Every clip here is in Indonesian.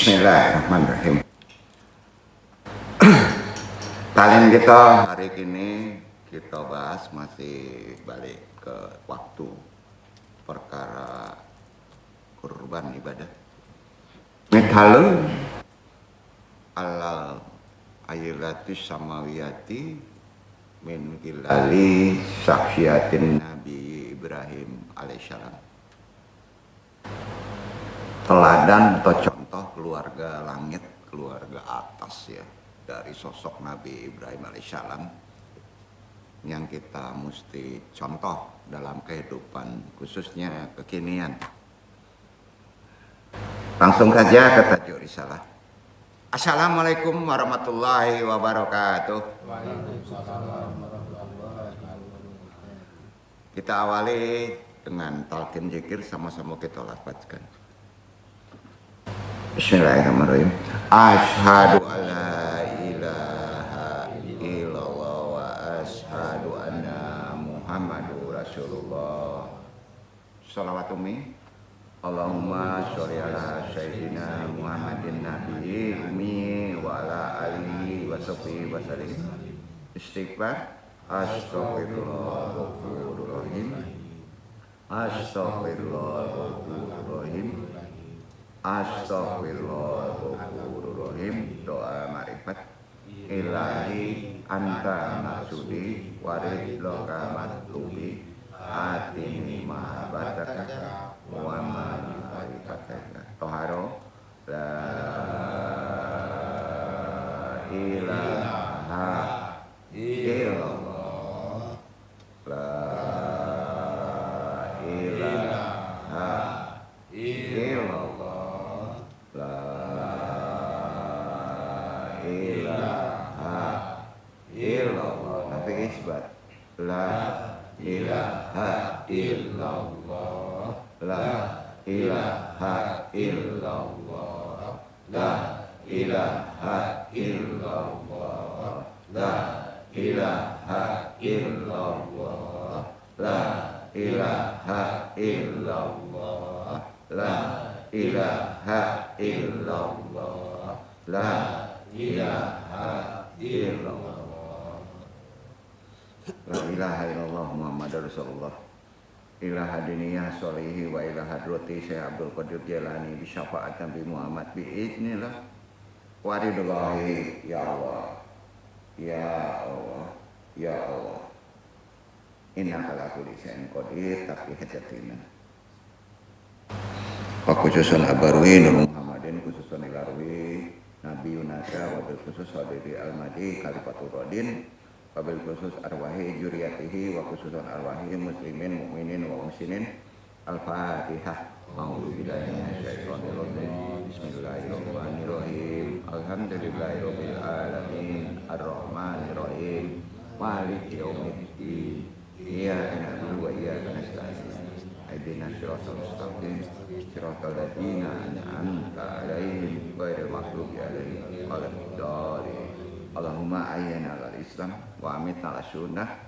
Bismillahirrahmanirrahim. Kalian kita hari ini kita bahas masih balik ke waktu perkara kurban ibadah. Methalu alal aylatis samawiyati min kilali saksiatin Nabi Ibrahim alaihissalam. Teladan atau contoh keluarga langit, keluarga atas ya, dari sosok Nabi Ibrahim alaihissalam yang kita mesti contoh dalam kehidupan khususnya kekinian. Langsung saja ke tajuk risalah. Assalamualaikum warahmatullahi wabarakatuh. Kita awali dengan talqin zikir, sama-sama kita lafazkan. Bismillahirrahmanirrahim. Asyhadu alla ilaha illallah wa asyhadu anna Muhammadur Rasulullah. Shalawatumi Allahumma sholli ala sayyidina Muhammadin nabiyyi ummi wa ala alihi wa sahbihi wa sallim. Istighfar. Astaghfirullahaladzim. Astaghfirullahaladzim. Astaghfirullahaladzim. Doa ma'rifat. Ilahi anta maksudi waridloka matlubi atini mahabataka wa ma'rifataka. Toharo la ilaha illallah la ilaha illallah la ilaha illallah. Nanti isbat la ilaha illallah la ilaha illallah la ilaha illallah la ilaha illallah la ilaha illallah la ilaha illallah la ilaha illallah la ilaha illallah Muhammadur Rasulullah. Ilaha diniyah sholihi wa ilaha droti Syekh Abdul Qadir Jailani bisyafaat Nabi Muhammad biiznillah waridullahi ya Allah ya Allah ya Allah innaka ala kulli syai'in qadir tapi hajatina wa khususun abarwi Nur Muhammadin khususun ilarwi Nabi Yunasa wabil khusus hadiri al-madi kalifatul rodin wabil khusus arwahi juriyatihi wa khususun arwahi muslimin mu'minin wa muslimin al-fatihah. A'udzubillahi minasyaitonir rajim. Bismillahirrahmanirrahim. Alhamdulillahirabbil alamin arrahmanir rahim maliki yaumiddin iyyaka na'budu wa iyyaka nasta'in ihdinas siratal mustaqim siratal ladzina an'amta 'alaihim ghairil maghdubi 'alaihim waladdallin. Allahumma ayyina 'alal Islam wa amitna 'ala sunnah.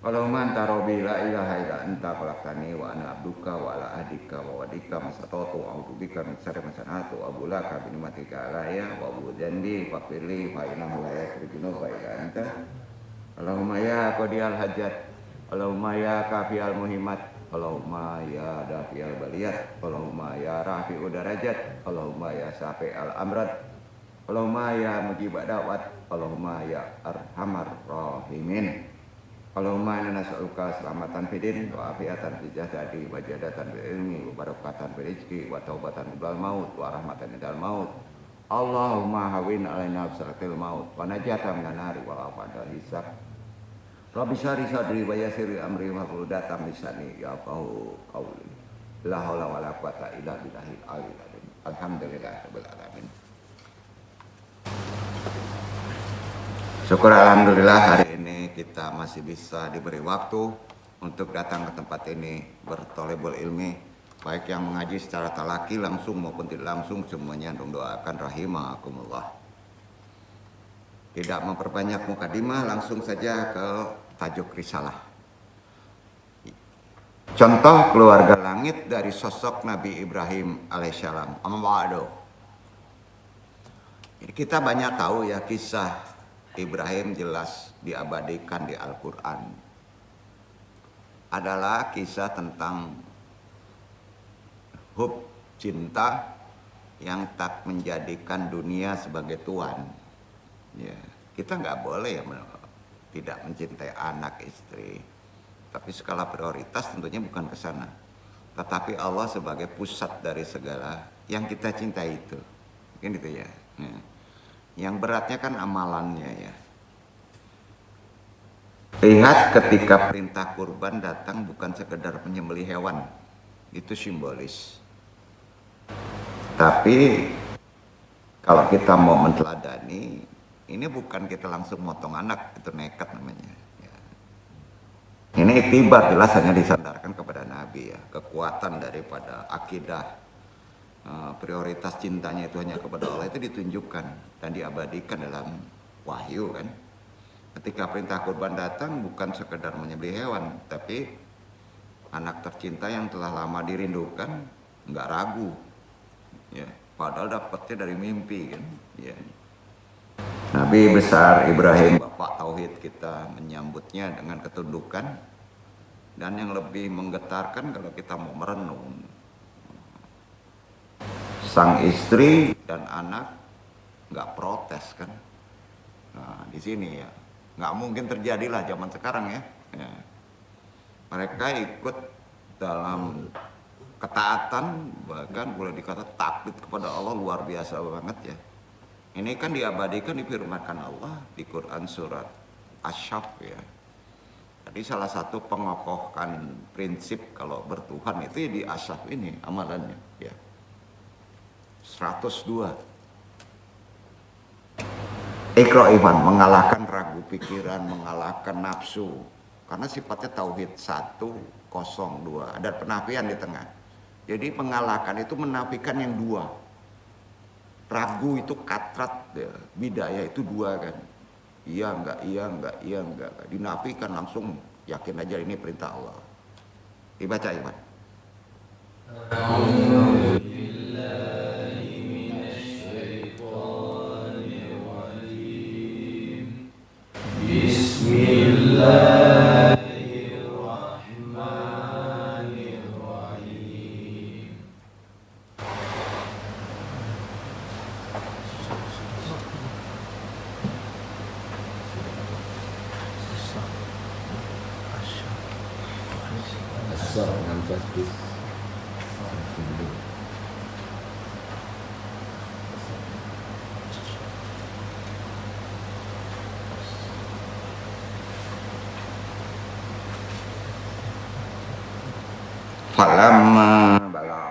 Allahumma anta rabbi la ilaha illa anta khalaqtani wa ana abduka wa ala ahdika wa wadika masatatu wa a'udzubika min syarri ma sana'tu wa abulaka bi ni'matika alayya wa abu dzambi fa firli fa innahu la yaghfiru dzunuba illa anta. Allahumma ya qadiyal hajat, Allahumma ya kafiyal muhimmat, Allahumma ya dafiyal baliyat, Allahumma ya rafi'ud darajat, Allahumma ya safi'al amrad, Allahumma ya mujibad da'wat, Allahumma ya arhamar rahimin. Allahumma inna nas'aluka selamatan fidin wa afiatan fil jasadi wa jadatan bil ilmi wa barakatan fil rizqi wa taubatan minal maut wa rahmatan minal maut. Allahumma hawin alaina bisalatil maut wa najatan minan nari wa afadal hisab. Rabbi syari sadri wa yassir amri wa hlul 'uqdatam min lisani yafqahu qawli. La haula wala quwwata illa billahil aliyyil azim. Alhamdulillahirabbil alamin. Syukur alhamdulillah hari ini kita masih bisa diberi waktu untuk datang ke tempat ini bertolebul ilmi, baik yang mengaji secara talaki langsung maupun tidak langsung, semuanya doakan rahimakumullah. Tidak memperbanyak mukadimah, langsung saja ke tajuk risalah. Contoh keluarga langit dari sosok Nabi Ibrahim alaihissalam. Amma ba'du. Kita banyak tahu ya kisah Ibrahim jelas diabadikan di Al-Quran. Adalah kisah tentang hub cinta yang tak menjadikan dunia sebagai tuan. Ya, kita nggak boleh ya tidak mencintai anak istri. Tapi skala prioritas tentunya bukan ke sana. Tetapi Allah sebagai pusat dari segala yang kita cintai itu. Mungkin itu ya. Yang beratnya kan amalannya ya. Lihat ketika perintah kurban datang bukan sekedar menyembelih hewan. Itu simbolis. Tapi kalau kita mau menteladani, ini bukan kita langsung motong anak, itu nekat namanya. Ya. Ini iktibar jelas hanya disandarkan kepada Nabi ya. Kekuatan daripada akidah, prioritas cintanya itu hanya kepada Allah itu ditunjukkan dan diabadikan dalam wahyu kan. Ketika perintah kurban datang bukan sekedar menyembelih hewan, tapi anak tercinta yang telah lama dirindukan, nggak ragu. Ya, padahal dapatnya dari mimpi kan. Ya. Nabi besar Ibrahim, bapak tauhid kita, menyambutnya dengan ketundukan. Dan yang lebih menggetarkan kalau kita mau merenung, sang istri dan anak nggak protes kan. Nah, di sini ya nggak mungkin terjadilah zaman sekarang ya. Ya. Mereka ikut dalam ketaatan, bahkan boleh dikata taklid kepada Allah luar biasa banget ya. Ini kan diabadikan, difirmankan Allah di Quran surat Asy-Syaff ya. Jadi salah satu pengokohkan prinsip kalau bertuhan itu ya di Asy-Syaff ini amalannya ya. 102. Iqra iman, mengalahkan ragu pikiran, mengalahkan nafsu. Karena sifatnya tauhid 102, ada penafian di tengah. Jadi mengalahkan itu menafikan yang dua. Ragu itu katrat, ya. Bidayah itu dua kan. Iya enggak, iya enggak, iya enggak. Dinafikan langsung yakin aja ini perintah Allah. Dibaca Iman. Bismillah. Falamma balagha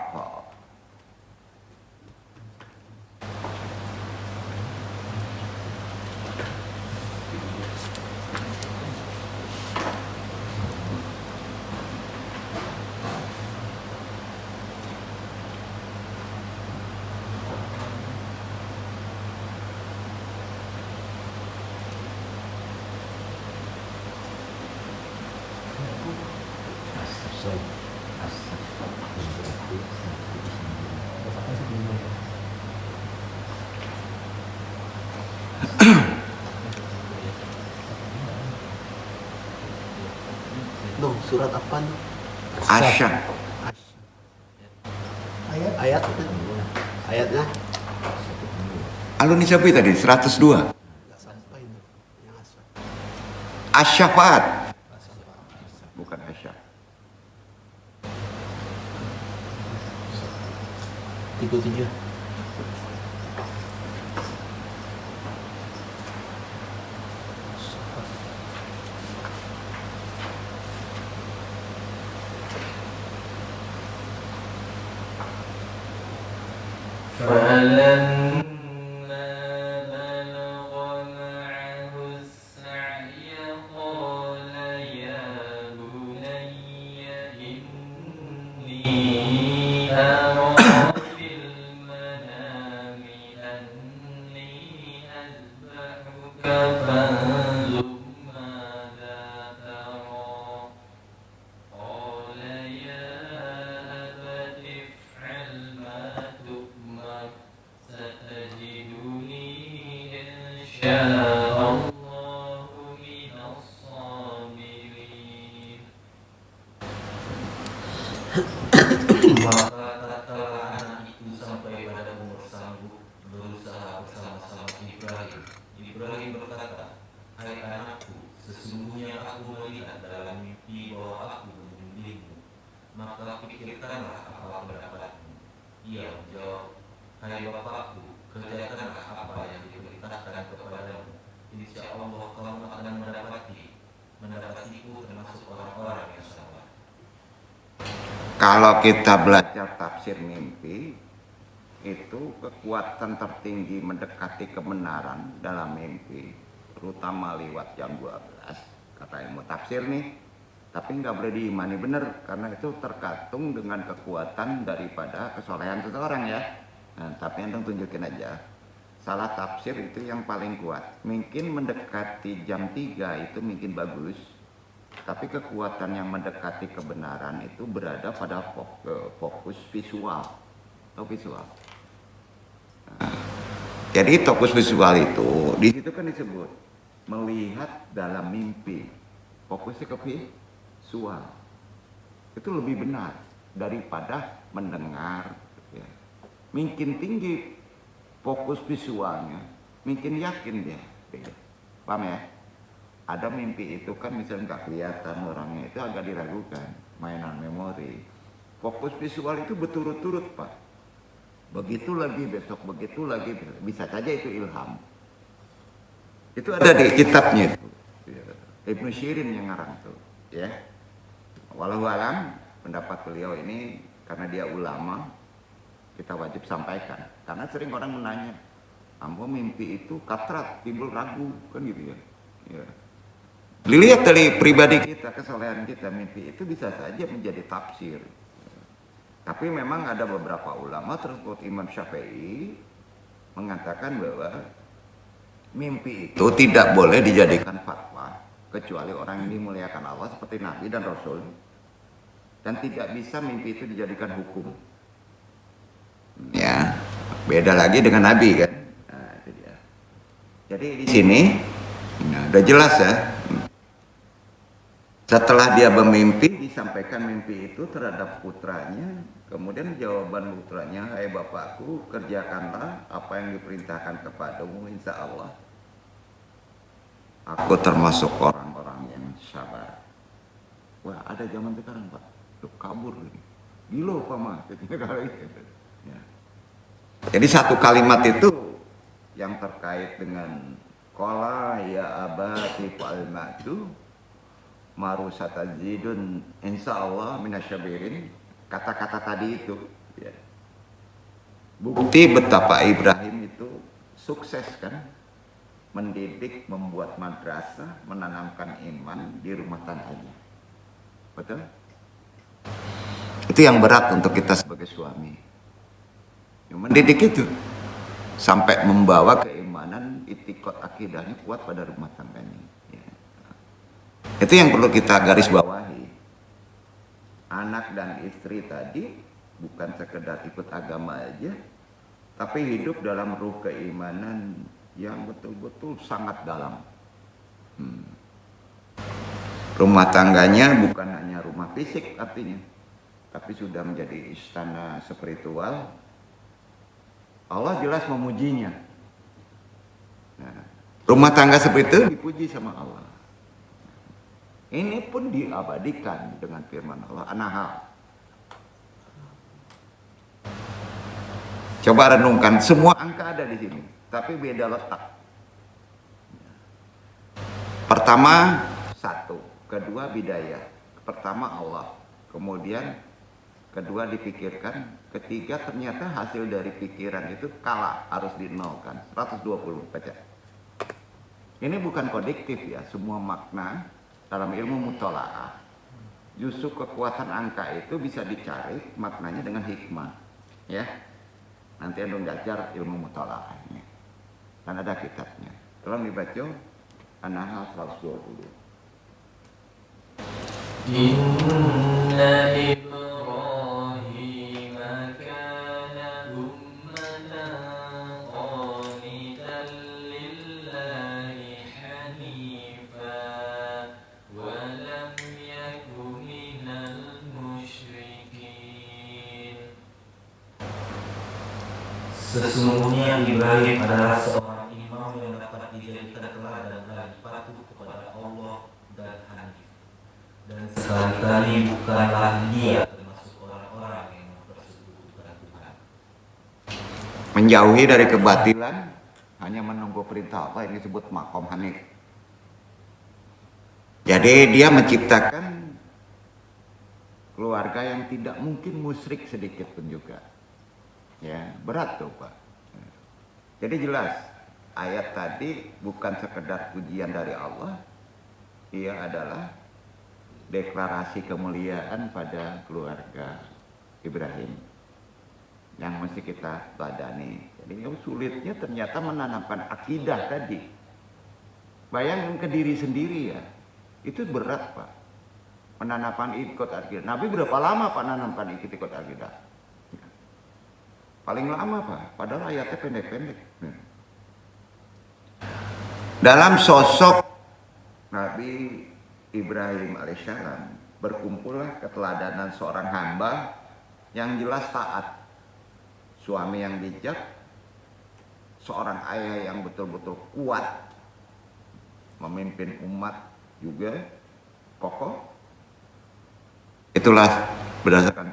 Dong, surat apa nih? Asy. Ayat ayatnya Alun siapa tadi? 102. nggak sampai nih. Yang asal. Asy-Syafaat. Bukan Asy. 37. فلما بلغ معه السعي قال يا بني إني أرى في المنام أني أذبحك فانظر ماذا ترى قال يا أبت افعل ما تؤمر ستجدني Maka tatkala anak itu sampai pada umur sanggup berusaha bersama-sama Ibrahim. Ibrahim berkata, "Hai anakku, sesungguhnya aku melihat dalam mimpi bahwa aku membimbingmu. Maka pikirkanlah apa pendapatmu." Ia menjawab, "Hai bapakku, kerjakanlah apa yang diperintahkan kepadamu. Insya Allah kamu akan mendapatiku termasuk orang-orang yang sabar." Kalau kita belajar tafsir mimpi, itu kekuatan tertinggi mendekati kebenaran dalam mimpi, terutama lewat jam 12, kata ilmu tafsir nih. Tapi nggak boleh diimani benar, karena itu tergantung dengan kekuatan daripada kesolehan seseorang ya. Nah, tapi Anda tunjukin aja. Salah tafsir itu yang paling kuat. Mungkin mendekati jam 3 itu mungkin bagus. Tapi kekuatan yang mendekati kebenaran itu berada pada fokus visual atau visual. Nah, jadi fokus visual itu di situ kan disebut melihat dalam mimpi. Fokusnya ke visual. Itu lebih benar daripada mendengar. Ya. Mungkin tinggi fokus visualnya, mungkin yakin dia. Paham ya? Ada mimpi itu kan misalnya nggak kelihatan orangnya, itu agak diragukan, mainan memori. Fokus visual itu berturut-turut Pak. Begitu lagi besok, begitu lagi besok. Bisa saja itu ilham. Itu ada di kitabnya itu. Ibnu Syirin yang ngarang tuh, ya. Walau alam, pendapat beliau ini karena dia ulama, kita wajib sampaikan. Karena sering orang menanya, ambo mimpi itu katrat, timbul ragu, kan gitu ya. Ya. Dilihat dari pribadi kita, kesolehan kita, mimpi itu bisa saja menjadi tafsir. Tapi memang ada beberapa ulama, termasuk Imam Syafi'i, mengatakan bahwa mimpi itu tidak boleh dijadikan fatwa, kecuali orang yang dimuliakan Allah seperti Nabi dan Rasul. Dan tidak bisa mimpi itu dijadikan hukum. Ya, beda lagi dengan Nabi kan. Nah, itu dia. Jadi di sini, nah, udah jelas ya. Setelah dia bermimpi, disampaikan mimpi itu terhadap putranya. Kemudian jawaban putranya, "Hai bapakku, kerjakanlah apa yang diperintahkan kepadamu, insya Allah aku termasuk orang-orang yang sabar." Wah, ada zaman sekarang Pak, tuh kabur ini. Gila Pak mah. Ya. Jadi satu kalimat itu yang terkait dengan qala ya abati fa'al ma'tu marusatazidun insyaallah minasyabirin, kata-kata tadi itu ya. Bukti betapa Ibrahim itu sukses kan, mendidik, membuat madrasah, menanamkan iman di rumah tangganya. Betul? Itu yang berat untuk kita sebagai suami, yang mendidik itu sampai membawa keimanan, itikad akidahnya kuat pada rumah tangganya. Itu yang perlu kita garis bawahi. Anak dan istri tadi bukan sekedar ikut agama aja, tapi hidup dalam ruh keimanan yang betul-betul sangat dalam. Rumah tangganya bukan hanya rumah fisik artinya, tapi sudah menjadi istana spiritual. Allah jelas memujinya. Nah, rumah tangga seperti itu dipuji sama Allah. Ini pun diabadikan dengan firman Allah, An-Nahl. Coba renungkan, semua angka ada di sini, tapi beda letak. Pertama 1, kedua bidayah. Pertama Allah, kemudian kedua dipikirkan, ketiga ternyata hasil dari pikiran itu kalah, harus dinolkan. 120 baca. Ini bukan kodiktif ya, semua makna dalam ilmu mutola'ah. Justru kekuatan angka itu bisa dicari maknanya dengan hikmah. Ya, nanti Anda belajar ilmu mutola'ahnya. Dan ada kitabnya. Tolong dibaca An-Nahl 120. Inna Ibrahim kana ummatan qanitan lillahi hanifa wa lam yakun minal musyrikin. Sesungguhnya Ibrahim adalah seorang imam yang dapat dijadikan teladan dan patuh kepada Allah dan Hanif. Dan sekali-kali bukanlah dia termasuk orang-orang yang mempersekutukan Tuhan. Menjauhi dari kebatilan, hanya menunggu perintah Allah, ini disebut maqam hanif. Jadi dia menciptakan keluarga yang tidak mungkin musyrik sedikit pun juga. Ya, berat tuh Pak. Jadi jelas, ayat tadi bukan sekedar pujian dari Allah, ia adalah deklarasi kemuliaan pada keluarga Ibrahim yang mesti kita teladani. Jadi yang sulitnya ternyata menanamkan akidah tadi. Bayangkan ke diri sendiri ya, itu berat Pak. Menanamkan ikut akidah. Nabi berapa lama Pak menanamkan ikut akidah? Paling lama Pak, padahal ayatnya pendek-pendek. Dalam sosok Nabi Ibrahim alaihissalam berkumpullah keteladanan seorang hamba yang jelas taat, suami yang bijak, seorang ayah yang betul-betul kuat, memimpin umat juga kokoh. Itulah berdasarkan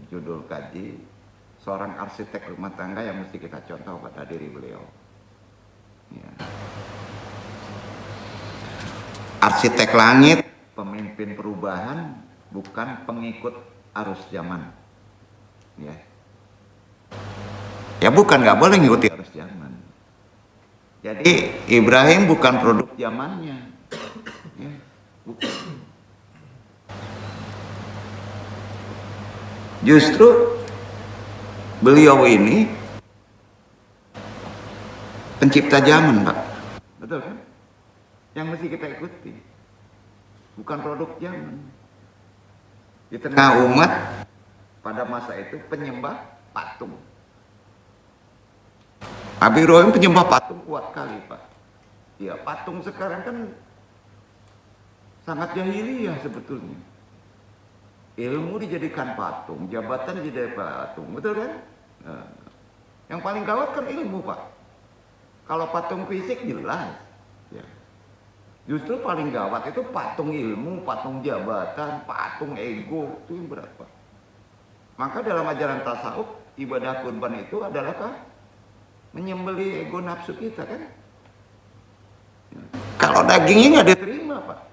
judul kaji, seorang arsitek rumah tangga yang mesti kita contoh pada diri beliau. Ya. Arsitek langit, pemimpin perubahan, bukan pengikut arus zaman. Ya, ya bukan, nggak boleh ngikuti arus zaman. Jadi Ibrahim bukan produk zamannya. Ya, bukan. Justru beliau ini pencipta zaman Pak. Betul kan? Yang mesti kita ikuti, bukan produk zaman. Di tengah umat pada masa itu penyembah patung. Nabi Ibrahim penyembah patung kuat kali Pak. Ya patung sekarang kan sangat jahiliyah sebetulnya. Ilmu dijadikan patung, jabatan dijadikan patung, betul kan? Nah, yang paling gawat kan ilmu Pak. Kalau patung fisik jelas, ya. Justru paling gawat itu patung ilmu, patung jabatan, patung ego, itu yang berat Pak. Maka dalam ajaran tasawuf, ibadah kurban itu adalah apa? Menyembelih ego nafsu kita kan? Ya. Kalau dagingnya nggak diterima Pak.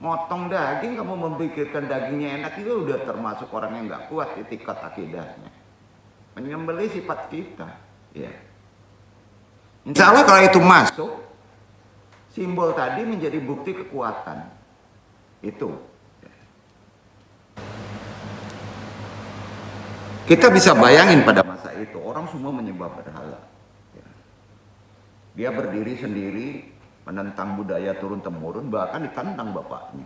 Motong daging, kamu memikirkan dagingnya enak, itu udah termasuk orang yang nggak kuat di tingkat akidahnya. Menyembelih sifat kita, ya. Insya Allah kalau itu masuk, simbol tadi menjadi bukti kekuatan. Itu. Kita bisa bayangin pada masa itu, orang semua menyembah berhala. Ya. Dia berdiri sendiri, menentang budaya turun-temurun, bahkan ditantang bapaknya.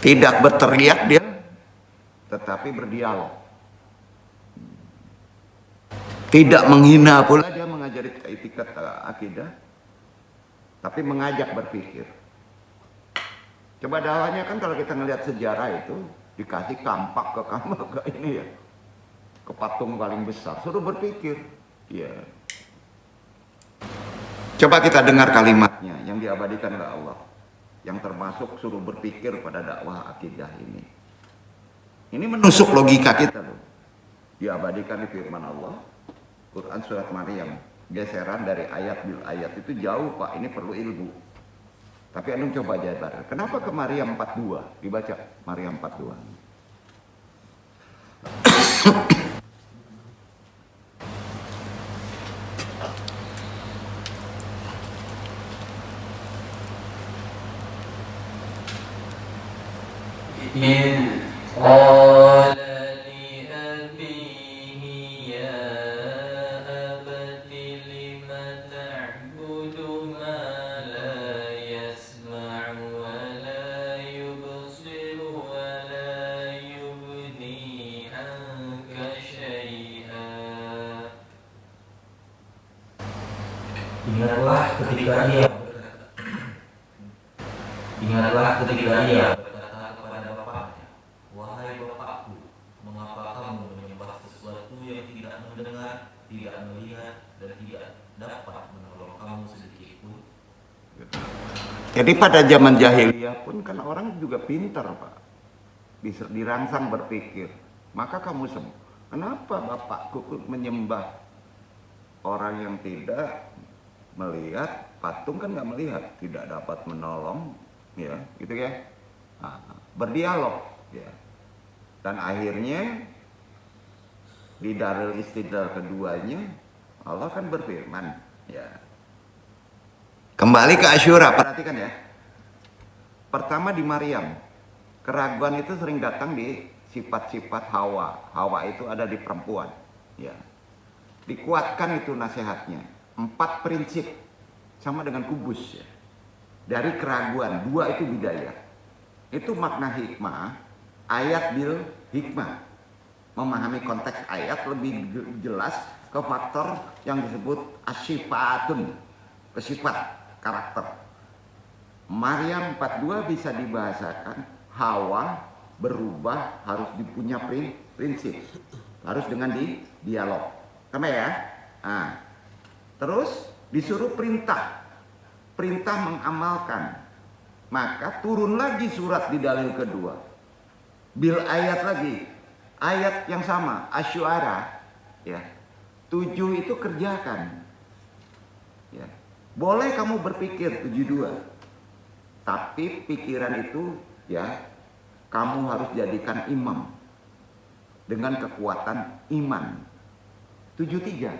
Tidak berteriak dia, tetapi berdialog. Tidak menghina pula dia mengajari etikat akidah, tapi mengajak berpikir. Coba dakwahnya kan kalau kita ngelihat sejarah itu, dikasih kampak ke ini ya, ke patung paling besar, suruh berpikir. Ya. Coba kita dengar kalimatnya yang diabadikan oleh Allah, yang termasuk suruh berpikir pada dakwah akidah ini. Ini menusuk logika kita loh. Diabadikan di firman Allah, Quran surat Maryam. Geseran dari ayat bil ayat itu jauh Pak, ini perlu ilmu. Tapi antum coba jabar. Kenapa ke Maryam 42? Dibaca Maryam 42. إذ قال لأبيه يا أبت لم تعبد ما لا يسمع ولا يبصر ولا يغني عنك شيئا. Ingatlah ketika dia berkata kepada bapaknya, wahai bapakku, mengapa Jadi pada zaman jahiliyah pun kan orang juga pintar, Pak. Bisa dirangsang berpikir. Maka kamu semua, kenapa bapakku menyembah orang yang tidak melihat? Patung kan nggak melihat, tidak dapat menolong, ya, gitu ya. Nah, berdialog, ya. Dan akhirnya di Darul Istidlal keduanya Allah kan berfirman, ya. Kembali ke Asyura, perhatikan ya. Pertama di Maryam. Keraguan itu sering datang di sifat-sifat Hawa. Hawa itu ada di perempuan, ya. Dikuatkan itu nasihatnya. 4 prinsip sama dengan kubus, ya. Dari keraguan, 2 itu bidayah. Itu makna hikmah, ayat bil hikmah. Memahami konteks ayat lebih jelas ke faktor yang disebut asyifatun, kesifat karakter. Maryam 42 bisa dibahasakan Hawa berubah harus dipunya prinsip, harus dengan dialog. Sama ya. Nah, terus disuruh perintah mengamalkan. Maka turun lagi surat di dalil kedua. Bil ayat lagi, ayat yang sama, Asy'ara, ya. 7 itu kerjakan. Ya. Boleh kamu berpikir 72. Tapi pikiran itu, ya, kamu harus jadikan imam dengan kekuatan iman. 73.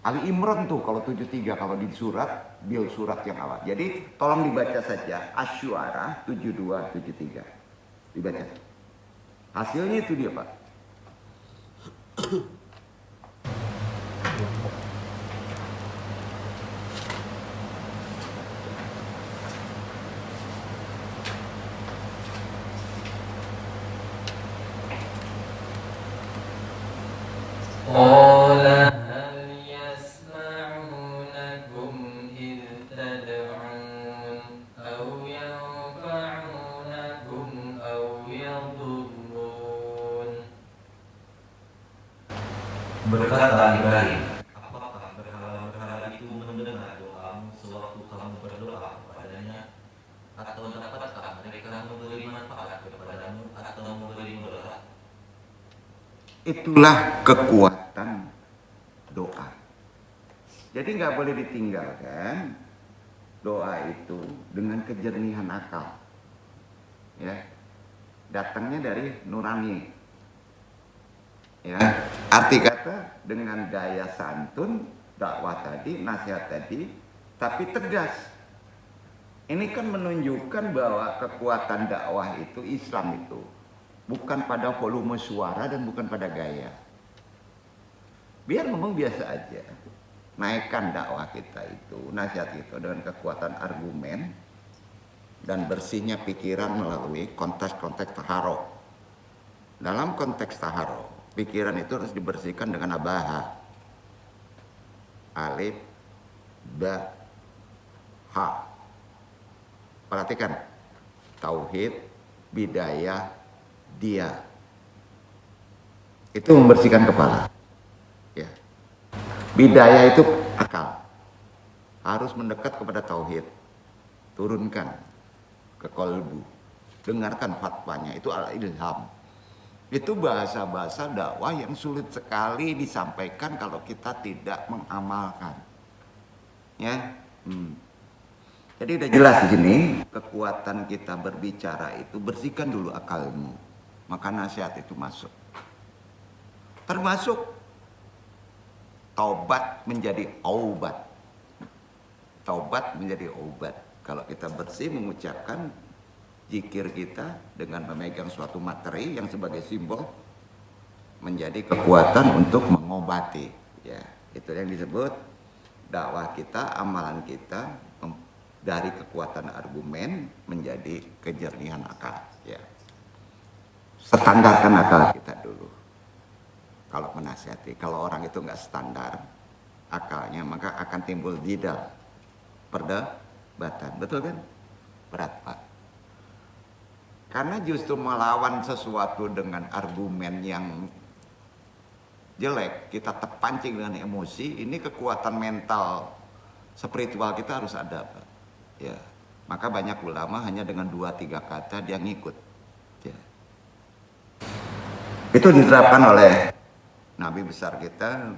Ali Imran tuh kalau 73 kalau di surat, bil surat yang awal. Jadi tolong dibaca saja Asy'ara 72 73. Dibaca. Hasilnya itu dia, Pak. قال هل يسمعونكم إذ تدعون أو ينفعونكم أو يضرون. Berkata Ibrahim, apakah berhala-berhala itu mendengar doamu sewaktu kamu berdoa kepadanya? Atau dapatkah mereka memberi manfaat kepadamu atau memberi mudarat? Itulah kekuatan doa. Jadi nggak boleh ditinggalkan doa itu dengan kejernihan akal. Ya, datangnya dari nurani. Ya, arti kata dengan gaya santun, dakwah tadi, nasihat tadi, tapi tegas. Ini kan menunjukkan bahwa kekuatan dakwah itu, Islam itu bukan pada volume suara dan bukan pada gaya. Biar ngomong biasa aja. Naikkan dakwah kita itu, nasihat itu dengan kekuatan argumen dan bersihnya pikiran melalui konteks-konteks taharok. Dalam konteks taharok, pikiran itu harus dibersihkan dengan abaha. Alif, ba, ha. Perhatikan. Tauhid, bidayah, dia. Itu membersihkan kepala. Ya. Bidayah itu akal. Harus mendekat kepada tauhid. Turunkan ke kolbu. Dengarkan fatwanya, itu al-ilham. Itu bahasa-bahasa dakwah yang sulit sekali disampaikan kalau kita tidak mengamalkan. Ya. Jadi udah jelas di sini, kekuatan kita berbicara itu bersihkan dulu akalmu. Maka nasihat itu masuk. Termasuk taubat menjadi obat. Taubat menjadi obat. Kalau kita bersih mengucapkan zikir kita dengan memegang suatu materi yang sebagai simbol menjadi kekuatan untuk mengobati. Ya, itu yang disebut dakwah kita, amalan kita dari kekuatan argumen menjadi kejernihan akal. Ya. Standarkan akal kita dulu. Kalau menasihati, kalau orang itu nggak standar akalnya, maka akan timbul jidal, perdebatan. Betul kan? Berat, Pak. Karena justru melawan sesuatu dengan argumen yang jelek, kita terpancing dengan emosi, ini kekuatan mental spiritual kita harus ada, Pak. Ya, Maka banyak ulama hanya dengan 2-3 kata dia ngikut. Ya. Itu diterapkan oleh Nabi besar kita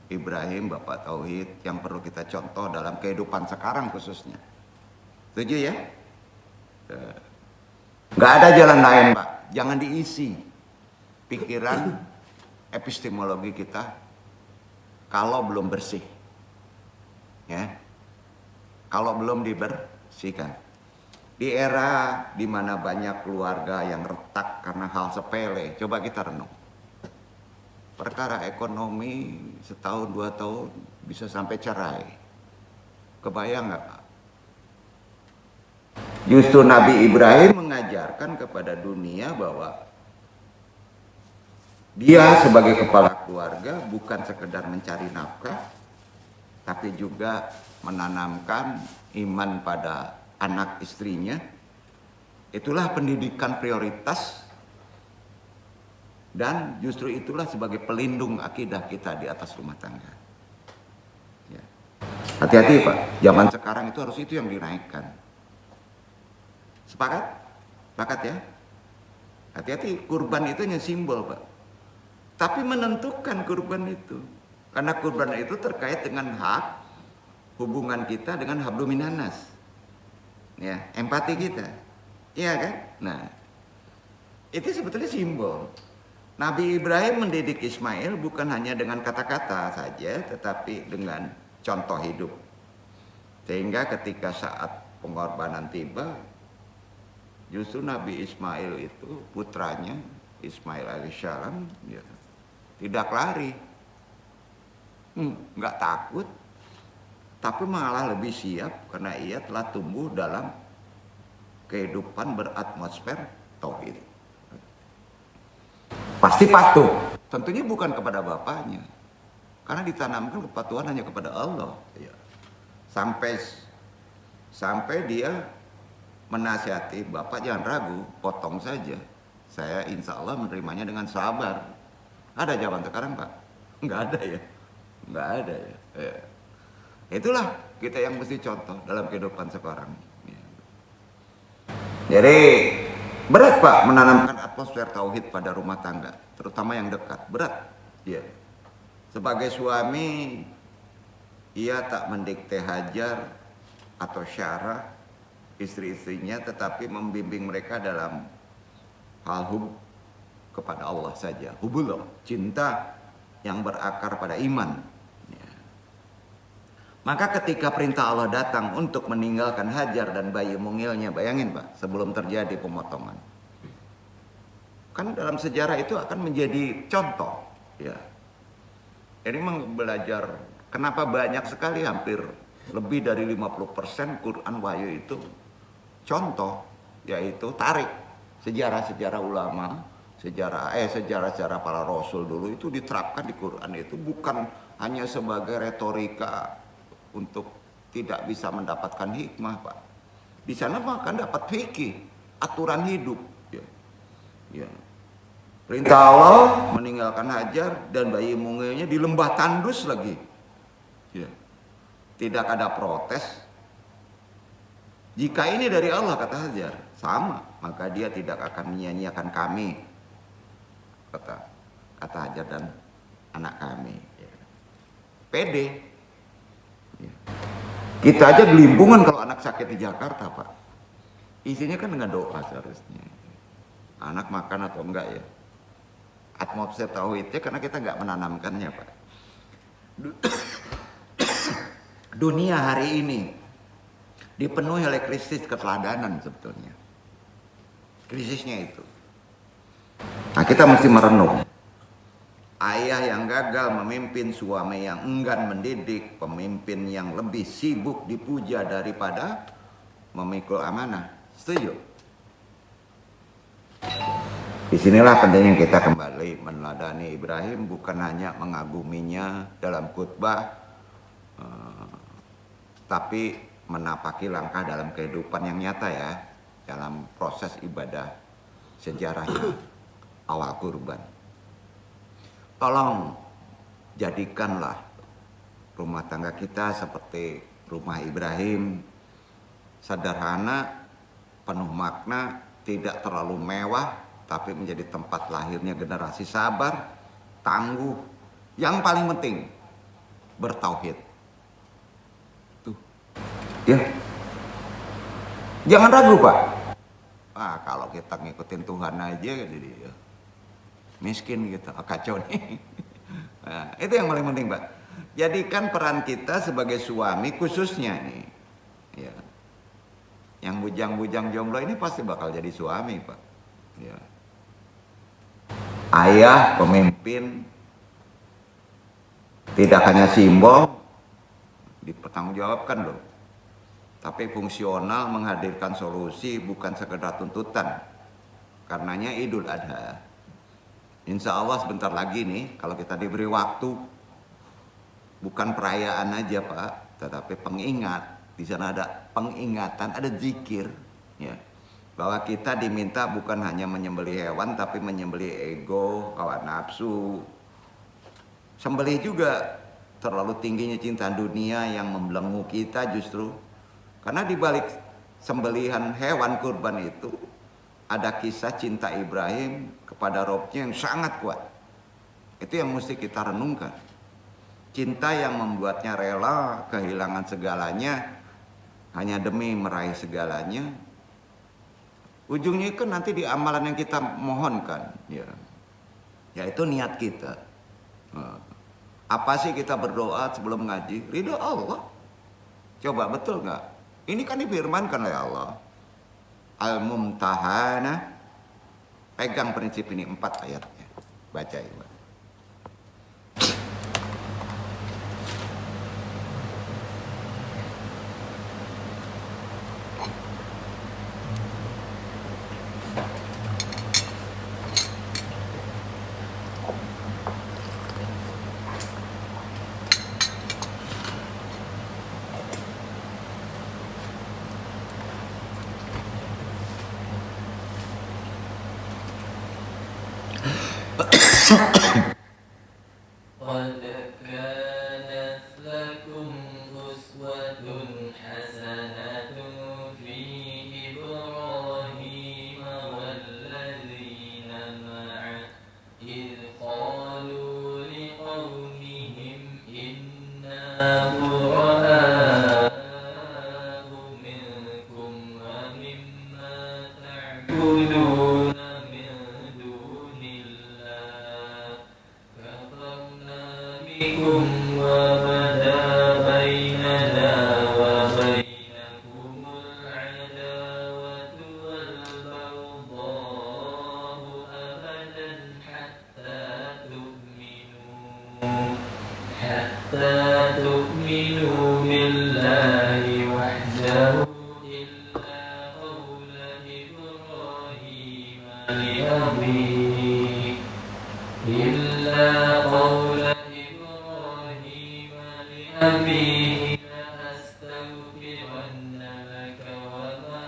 Ibrahim, Bapak Tauhid, yang perlu kita contoh dalam kehidupan sekarang khususnya. Setuju ya? Nggak ada jalan lain, Pak. Jangan diisi pikiran epistemologi kita kalau belum bersih. Ya. Kalau belum dibersihkan. Di era di mana banyak keluarga yang retak karena hal sepele, coba kita renung. Perkara ekonomi setahun 2 tahun bisa sampai cerai. Kebayang nggak, Pak? Justru Nabi Ibrahim mengajarkan kepada dunia bahwa dia sebagai kepala keluarga bukan sekedar mencari nafkah, tapi juga menanamkan iman pada anak istrinya. Itulah pendidikan prioritas, dan justru itulah sebagai pelindung akidah kita di atas rumah tangga. Ya. Hati-hati, Pak, zaman sekarang itu harus itu yang dinaikkan. Sepakat? Sepakat ya? Hati-hati, kurban itu hanya simbol, Pak. Tapi menentukan kurban itu. Karena kurban itu terkait dengan hak hubungan kita dengan hablum minannas. Ya, empati kita. Iya kan? Nah, itu sebetulnya simbol. Nabi Ibrahim mendidik Ismail bukan hanya dengan kata-kata saja, tetapi dengan contoh hidup. Sehingga ketika saat pengorbanan tiba, justru Nabi Ismail itu, putranya Ismail alaihissalam, ya, tidak lari, nggak takut, tapi malah lebih siap karena ia telah tumbuh dalam kehidupan beratmosfer tauhid. Pasti patuh, tentunya bukan kepada bapaknya, karena ditanamkan kepatuhan hanya kepada Allah. Sampai dia menasihati, bapak jangan ragu, potong saja. Saya insya Allah menerimanya dengan sabar. Ada zaman sekarang, Pak? Nggak ada ya? Nggak ada ya? Itulah kita yang mesti contoh dalam kehidupan sekarang. Jadi berat, Pak, menanamkan atmosfer tauhid pada rumah tangga, terutama yang dekat. Berat. Ya. Sebagai suami, ia tak mendikte hajar atau syarah istri-istrinya, tetapi membimbing mereka dalam hal hub kepada Allah saja. Hubullah, cinta yang berakar pada iman. Ya. Maka ketika perintah Allah datang untuk meninggalkan Hajar dan bayi mungilnya, bayangin, Pak, sebelum terjadi pemotongan. Kan dalam sejarah itu akan menjadi contoh. Ya. Ini belajar kenapa banyak sekali, hampir lebih dari 50% Quran wahyu itu contoh, yaitu tarik sejarah-sejarah ulama, sejarah-sejarah para rasul dulu itu diterapkan di Quran. Itu bukan hanya sebagai retorika untuk tidak bisa mendapatkan hikmah, Pak. Di sana bahkan dapat fikih, aturan hidup. Ya. Perintah Allah meninggalkan Hajar dan bayi mungilnya di lembah tandus lagi. Ya. Tidak ada protes. Jika ini dari Allah, kata Hajar, sama, maka dia tidak akan menyia-nyiakan kami, kata Hajar dan anak kami. Pede. Kita aja gelimbungan kalau anak sakit di Jakarta, Pak. Isinya kan dengan doa seharusnya. Anak makan atau enggak ya? Atmosfer tauhidnya karena kita enggak menanamkannya, Pak. Dunia hari ini dipenuhi oleh krisis keteladanan sebetulnya. Krisisnya itu. Nah, kita mesti merenung. Ayah yang gagal memimpin, suami yang enggan mendidik, pemimpin yang lebih sibuk dipuja daripada memikul amanah. Setuju? Disinilah pentingnya kita kembali meneladani Ibrahim, bukan hanya mengaguminya dalam khutbah, tapi menapaki langkah dalam kehidupan yang nyata ya, dalam proses ibadah sejarahnya awal kurban. Tolong jadikanlah rumah tangga kita seperti rumah Ibrahim, sederhana, penuh makna, tidak terlalu mewah, tapi menjadi tempat lahirnya generasi sabar, tangguh, yang paling penting bertauhid. Tuh. Ya. Jangan ragu, Pak. Kalau kita ngikutin Tuhan aja jadi ya, miskin gitu, kacau nih. Nah, itu yang paling penting, Pak. Jadikan peran kita sebagai suami khususnya nih, ya. Yang bujang-bujang jomblo ini pasti bakal jadi suami, Pak. Ya. Ayah, pemimpin, tidak hanya simbol, dipertanggungjawabkan loh. Tapi fungsional, menghadirkan solusi, bukan sekedar tuntutan. Karenanya Idul Adha. Insya Allah sebentar lagi nih, kalau kita diberi waktu, bukan perayaan aja Pak, tetapi pengingat. Di sana ada pengingatan, ada zikir, ya, bahwa kita diminta bukan hanya menyembelih hewan, tapi menyembelih ego, hawa nafsu. Sembelih juga terlalu tingginya cinta dunia yang membelenggu kita justru. Karena di balik sembelihan hewan kurban itu ada kisah cinta Ibrahim kepada Robnya yang sangat kuat. Itu yang mesti kita renungkan. Cinta yang membuatnya rela kehilangan segalanya hanya demi meraih segalanya. Ujungnya kan nanti di amalan yang kita mohonkan, ya, yaitu niat kita. Apa sih kita berdoa sebelum ngaji? Ridho Allah. Coba betul nggak? Ini kan difirmankan oleh Allah. Al-Mumtahana. Pegang prinsip ini 4 ayatnya. Baca ya. قد كانت لكم أسوة حسنة في إبراهيم والذين معه إذ قالوا لقومهم إنا براء منكم ومما تعبدون من دون الله كفرنا بكم وبدا بيننا وبينكم العداوة والبغضاء أبدا حتى تؤمنوا بالله وحده إلا قول إبراهيم لأبيه لأستغفرن لك وما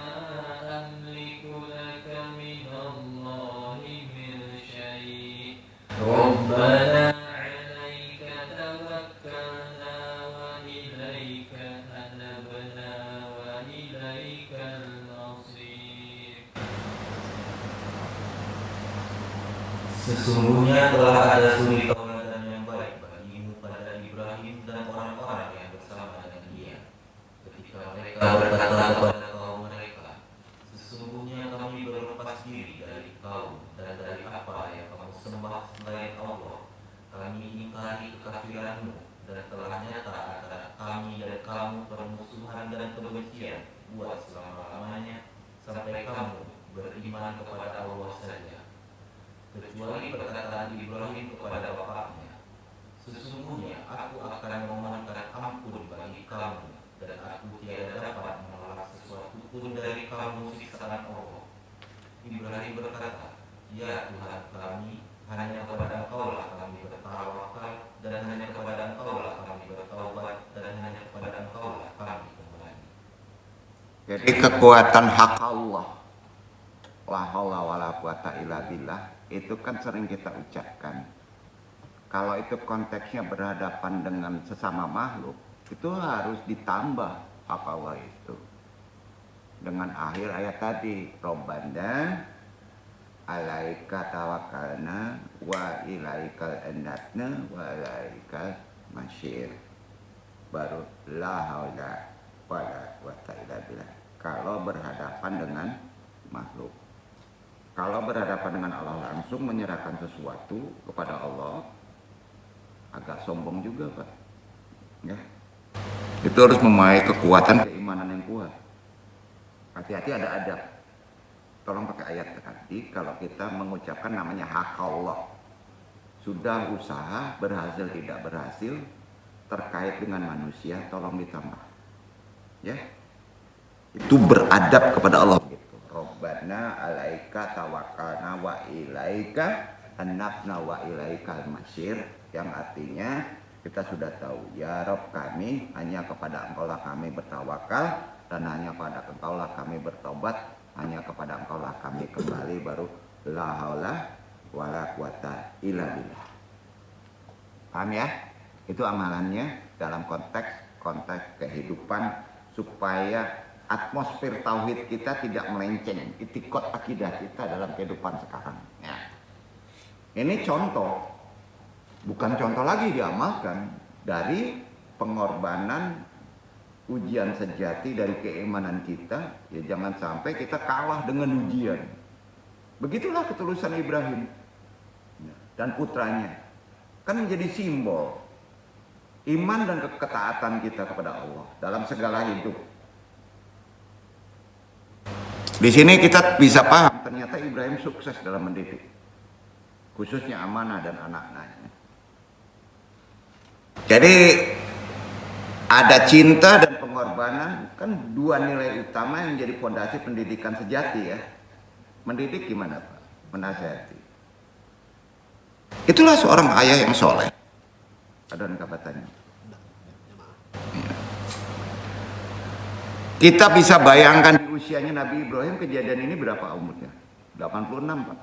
أملك لك من الله من شيء ربنا عليك توكلنا وإليك أنبنا وإليك المصير. Sesungguhnya telah ada suri tauladan yang baik bagimu pada Ibrahim dan orang-orang yang bersama dengan dia. Ketika mereka berkata kepada kaum mereka, sesungguhnya kami berlepas diri dari kaum dan dari apa yang kamu sembah selain Allah. Kami ingkari kekafiranmu dan telah nyata antara kami dan kamu permusuhan dan kebencian buat selama-lamanya sampai kamu beriman kepada Allah saja. Kecuali perkataan Ibrahim kepada bapaknya, sesungguhnya aku akan memohonkan ampun bagi kamu dan aku tiada dapat menolak sesuatu pun dari kamu siksaan Allah. Ibrahim berkata, ya Tuhan kami, hanya kepada Engkaulah kami bertawakal dan hanya kepada Engkaulah kami bertaubat dan hanya kepada Engkaulah kami kembali. Jadi kekuatan hak Allah, la haula wala quwata illa billah, itu kan sering kita ucapkan. Kalau itu konteksnya berhadapan dengan sesama makhluk, itu harus ditambah hak Allah itu. dengan akhir ayat tadi, Rabbana alaika tawakkalna wa ilaikal anabna wa ilaikal masyir. Baru la haula wala quwata illa billah. Kalau berhadapan dengan makhluk. Kalau berhadapan dengan Allah langsung menyerahkan sesuatu kepada Allah, agak sombong juga, Pak. Ya. Itu harus memakai kekuatan keimanan yang kuat. Hati-hati ada adab. Tolong pakai ayat tadi kalau kita mengucapkan namanya hak Allah. Sudah usaha berhasil tidak berhasil terkait dengan manusia, tolong ditambah. Ya. Itu beradab kepada Allah gitu. Rabbana alaika tawakkalna wa ilaika anabna wa ilaikal masyir, yang artinya kita sudah tahu, ya Rabb kami, hanya kepada Engkau lah kami bertawakal dan hanya pada Engkau lah kami bertobat, hanya kepada Engkau lah kami kembali, baru la haula wala quwata illa billah. Paham ya? Itu amalannya dalam konteks kehidupan supaya atmosfer tauhid kita tidak melenceng, itikad akidah kita dalam kehidupan sekarang. Ya. Ini contoh, bukan contoh lagi diamalkan dari pengorbanan ujian sejati dari keimanan kita. Ya jangan sampai kita kalah dengan ujian. Begitulah ketulusan Ibrahim dan putranya, kan menjadi simbol iman dan ketaatan kita kepada Allah dalam segala hidup. Di sini kita bisa paham ternyata Ibrahim sukses dalam mendidik, khususnya amanah dan anak-anaknya. Jadi ada cinta dan pengorbanan, kan dua nilai utama yang menjadi fondasi pendidikan sejati ya. Mendidik gimana Pak? Menasihati. Itulah seorang ayah yang soleh. Adon kabatannya. Kita bisa bayangkan di usianya Nabi Ibrahim kejadian ini berapa umurnya? 86 Pak.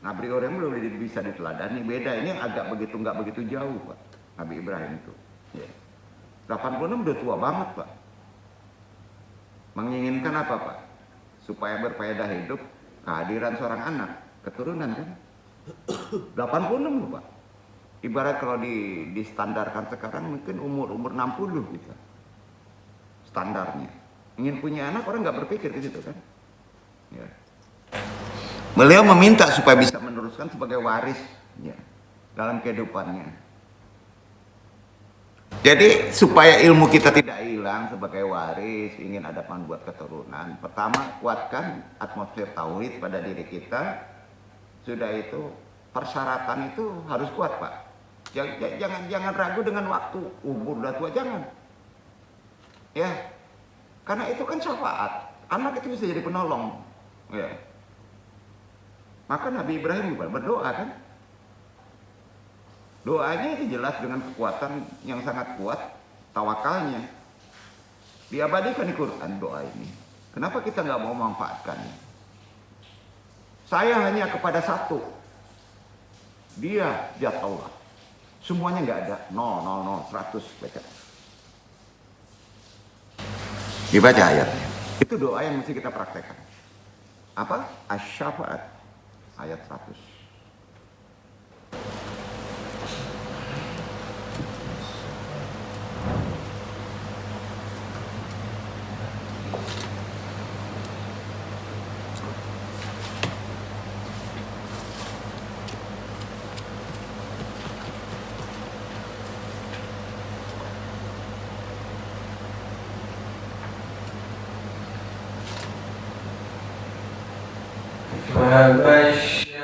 Nabi Ibrahim belum bisa diteladani. Beda, ini agak begitu nggak begitu jauh Pak. Nabi Ibrahim itu. Ya. 86 udah tua banget Pak. Menginginkan apa Pak? Supaya berfaedah hidup kehadiran seorang anak, keturunan kan. 86 Pak. Ibarat kalau distandarkan sekarang mungkin umur 60 gitu. Standarnya. Ingin punya anak orang nggak berpikir ke situ kan. Ya. Beliau meminta supaya bisa meneruskan sebagai waris ya, dalam kehidupannya. Jadi supaya ilmu kita tidak hilang sebagai waris, ingin ada buat keturunan. Pertama, kuatkan atmosfer tauhid pada diri kita. Sudah itu persyaratan itu harus kuat Pak. Jangan ragu dengan waktu, umur udah tua jangan. Ya, karena itu kan syafaat. Anak itu bisa jadi penolong. Ya. Maka Nabi Ibrahim berdoa kan. Doanya itu jelas dengan kekuatan yang sangat kuat, tawakalnya. Diabadikan di Quran doa ini. Kenapa kita nggak mau memanfaatkannya? Saya hanya kepada satu. Dia zat Allah. Semuanya nggak ada. 0, 100 baca. Dibaca ayatnya. Itu doa yang mesti kita praktekkan. Apa? Asy-Syafaat ayat 100.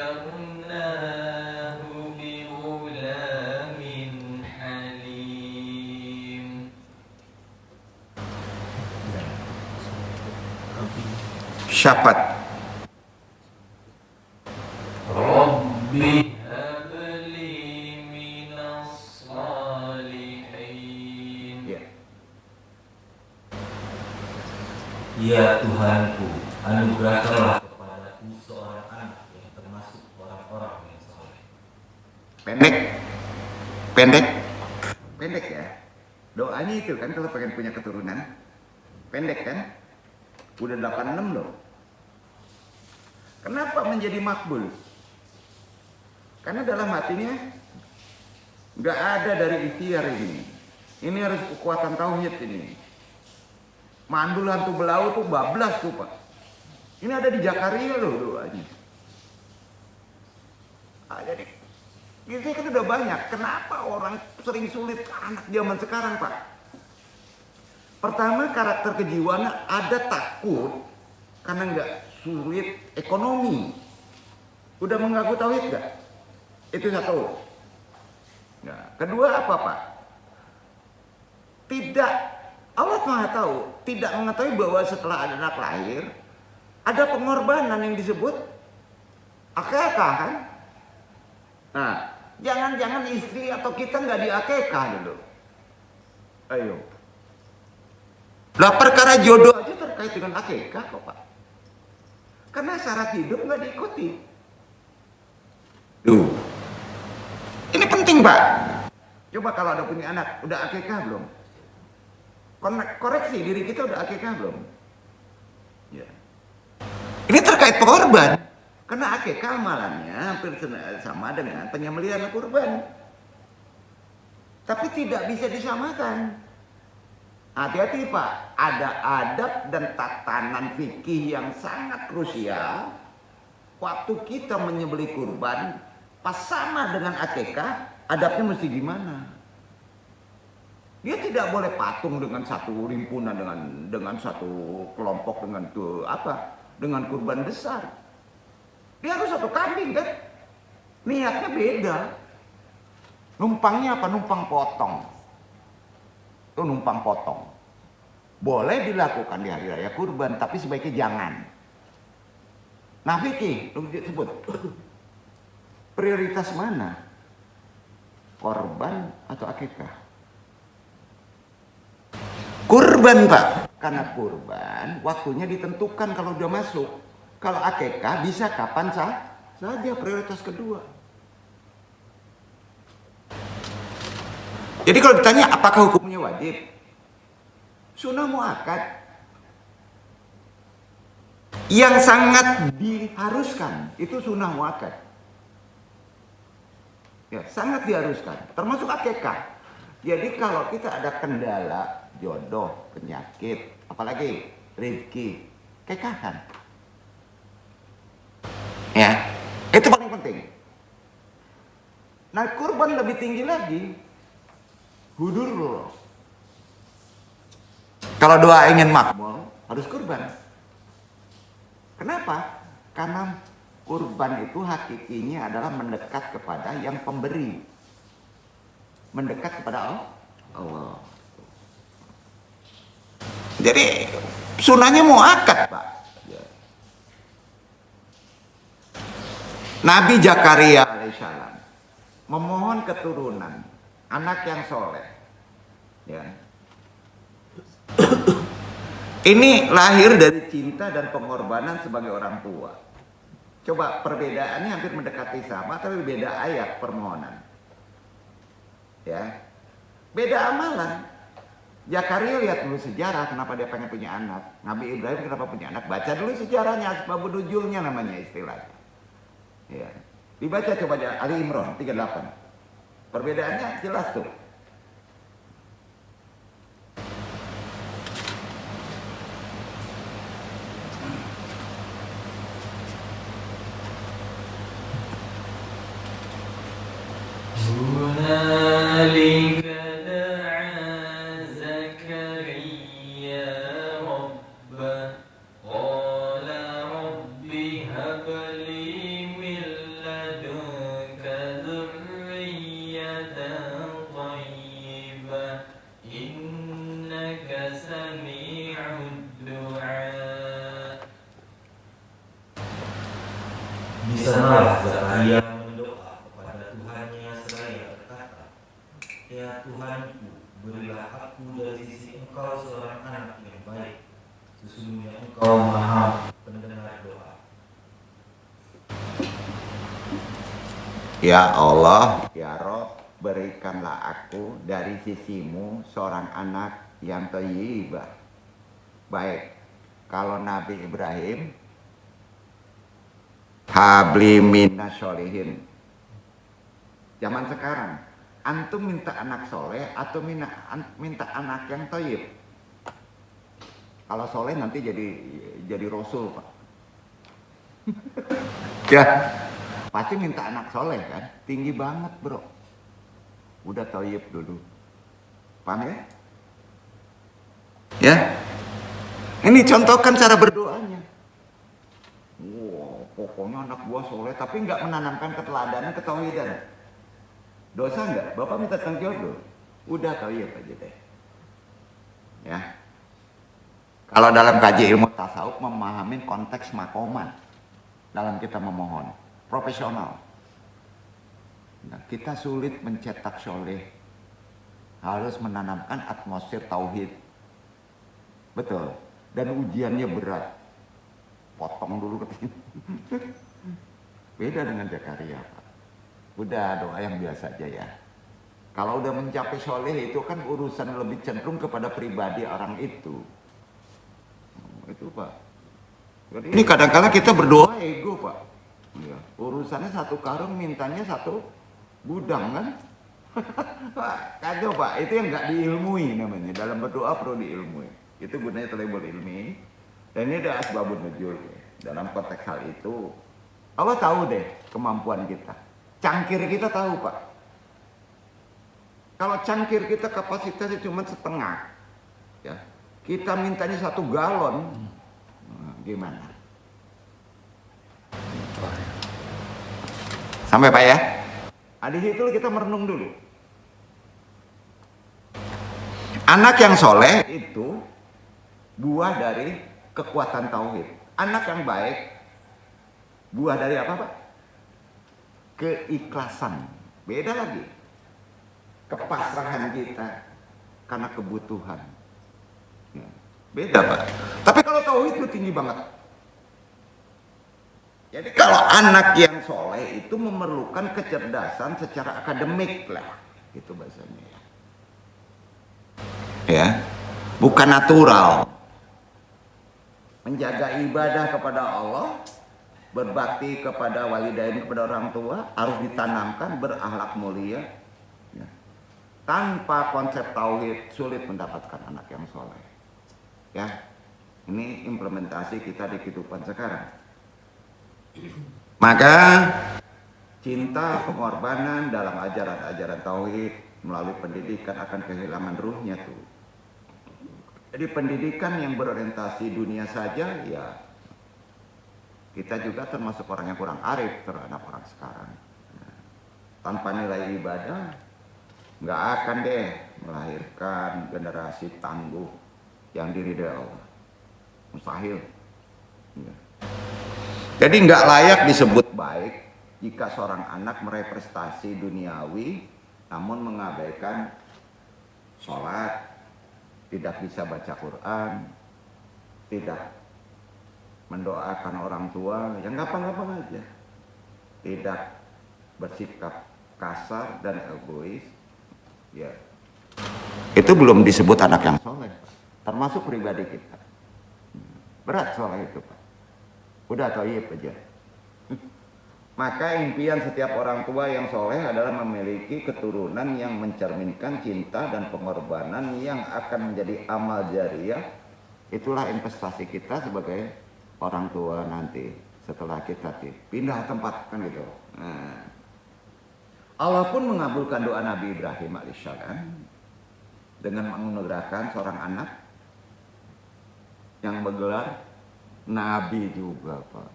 فبشرناه بغلام حليم. Syafaat. Rabbi habli minas salihin. Ya Tuhanku, anugerahkanlah kepadaku seorang anak yang termasuk orang-orang yang saleh. Pendek ya. Doanya itu kan kalau pengen punya keturunan, pendek kan? Udah 86 loh. Kenapa menjadi makbul? Karena dalam hatinya nggak ada dari ikhtiar ini. Ini harus kekuatan tauhid ini. Mandul hantu belau tuh bablas tuh Pak. Ini ada di Jakaria loh doanya. Jadi ini kan udah banyak. Kenapa orang sering sulit anak zaman sekarang Pak? Pertama karakter kejiwaan ada takut karena nggak sulit ekonomi. Udah mengganggu tauhid nggak? Itu satu. Nah, kedua apa Pak? Tidak, Allah Maha tahu, tidak mengetahui bahwa setelah ada anak lahir ada pengorbanan yang disebut akekah kan? Nah, jangan-jangan istri atau kita nggak diakekah dulu. Ayo. Lah perkara jodoh aja terkait dengan akekah kok Pak. Karena syarat hidup nggak diikuti. Duh. Ini penting Pak. Coba kalau ada punya anak, udah akekah belum? Koreksi diri kita udah akekah belum? Ya. Ini terkait korban. Karena akekah amalannya hampir sama dengan penyembelihan kurban. Tapi tidak bisa disamakan. Hati-hati Pak, ada adab dan tatanan fikih yang sangat krusial. Waktu kita menyembelih kurban, pas sama dengan akekah, adabnya mesti gimana? Dia tidak boleh patung dengan satu rimpunan dengan satu kelompok dengan kurban besar. Dia harus satu kambing kan? Niatnya beda. Numpangnya apa? Numpang potong. Itu numpang potong. Boleh dilakukan di hari raya kurban, tapi sebaiknya jangan. Nah fikih, sebut. Prioritas mana? Korban atau akikah? Kurban Pak. Karena kurban waktunya ditentukan kalau udah masuk. Kalau akikah bisa kapan saja, prioritas kedua. Jadi kalau ditanya apakah hukumnya wajib? Sunnah muakkad. Yang sangat diharuskan itu sunnah muakkad. Ya, sangat diharuskan. Termasuk akikah. Jadi kalau kita ada kendala, jodoh, penyakit, apalagi rezeki, kekahan. Ya, itu paling penting. Nah, kurban lebih tinggi lagi. Hudur loh. Kalau doa ingin makbul, harus kurban. Kenapa? Karena kurban itu hakikinya adalah mendekat kepada yang pemberi. Mendekat kepada Allah. Jadi sunahnya muakkad Pak. Nabi Zakaria alaihissalam memohon keturunan, anak yang soleh. Ya. Ini lahir dari cinta dan pengorbanan sebagai orang tua. Coba perbedaannya hampir mendekati sama, tapi beda ayat permohonan. Ya, beda amalan. Zakaria lihat dulu sejarah kenapa dia pengen punya anak. Nabi Ibrahim kenapa punya anak? Baca dulu sejarahnya, asbabun nuzulnya namanya istilahnya. Ya. Dibaca coba aja Ali Imran 38. Perbedaannya jelas tuh. هنالك دعا زكريا ربه قال رب هب لي من لدنك ذرية طيبة إنك سميع الدعاء. Di sanalah Zakaria berdoa kepada Tuhannya seraya berkata, ya Tuhanku, berilah aku dari sisi Engkau seorang anak yang baik. Sesungguhnya Engkau Maha pendengar doa. Ya Allah, ya Rob, berikanlah aku dari sisimu seorang anak yang thayyibah. Baik, kalau Nabi Ibrahim habli minas sholihin. Zaman sekarang, antum minta anak soleh atau minta anak yang thayyib? Kalau soleh nanti jadi rasul, Pak. Ya, pasti minta anak soleh kan? Tinggi banget, bro. Udah thayyib dulu. Paham ya? Ya. Ini contohkan cara berdoanya. Wow, pokoknya anak gua soleh tapi nggak menanamkan keteladanan, ketauhidan. Dosa nggak? Bapak minta tentang jodoh. Udah thayyib aja deh. Ya. Kalau dalam kaji ilmu tasawuf memahami konteks makoman dalam kita memohon, profesional. Nah, kita sulit mencetak soleh, harus menanamkan atmosfer tauhid. Betul. Dan ujiannya berat. Potong dulu ketemu. Beda dengan Zakaria, Pak. Udah doa yang biasa aja ya. Kalau udah mencapai soleh itu kan urusan lebih cenderung kepada pribadi orang itu. Itu Pak. Jadi ini kadang-kadang kita berdoa ego Pak. Ya. Urusannya satu karung, mintanya satu gudang kan. Kacau Pak. Itu yang nggak diilmui namanya. Dalam berdoa perlu diilmui. Itu gunanya label ilmi. Dan ini ada asbabun nuzul. Dalam konteks hal itu Allah tahu deh kemampuan kita. Cangkir kita tahu Pak. Kalau cangkir kita kapasitasnya cuma setengah, ya, kita mintanya 1 galon, nah, gimana? Sampai Pak ya? Nah, di situ kita merenung dulu. Anak yang soleh itu buah dari kekuatan tauhid. Anak yang baik buah dari apa Pak? Keikhlasan. Beda lagi. Kepasrahan kita karena kebutuhan. Ya, beda Pak. Tapi kalau tauhid itu tinggi banget. Jadi kalau anak yang soleh itu memerlukan kecerdasan secara akademik lah, itu bahasanya. Ya, bukan natural. Menjaga ibadah kepada Allah, berbakti kepada walidain, kepada orang tua harus ditanamkan berakhlak mulia. Ya. Tanpa konsep tauhid sulit mendapatkan anak yang soleh. Ya, ini implementasi kita di kehidupan sekarang. Maka cinta, pengorbanan dalam ajaran-ajaran tauhid melalui pendidikan akan kehilangan ruhnya tuh. Jadi pendidikan yang berorientasi dunia saja, ya kita juga termasuk orang yang kurang arif terhadap orang sekarang. Nah, tanpa nilai ibadah, nggak akan deh melahirkan generasi tangguh yang diridhai Allah. Mustahil. Ya. Jadi nggak layak disebut baik jika seorang anak meraih prestasi duniawi, namun mengabaikan sholat, tidak bisa baca Quran, tidak mendoakan orang tua, yang gampang-gampang aja, tidak bersikap kasar dan egois, ya itu belum disebut anak yang soleh, termasuk pribadi kita. Berat soal itu Pak. Udah thayyib aja. Maka impian setiap orang tua yang soleh adalah memiliki keturunan yang mencerminkan cinta dan pengorbanan yang akan menjadi amal jariah. Itulah investasi kita sebagai orang tua nanti setelah kita pindah tempat kan gitu. Nah, Allah pun mengabulkan doa Nabi Ibrahim alaihissalam dengan menganugerahkan seorang anak yang bergelar Nabi juga Pak.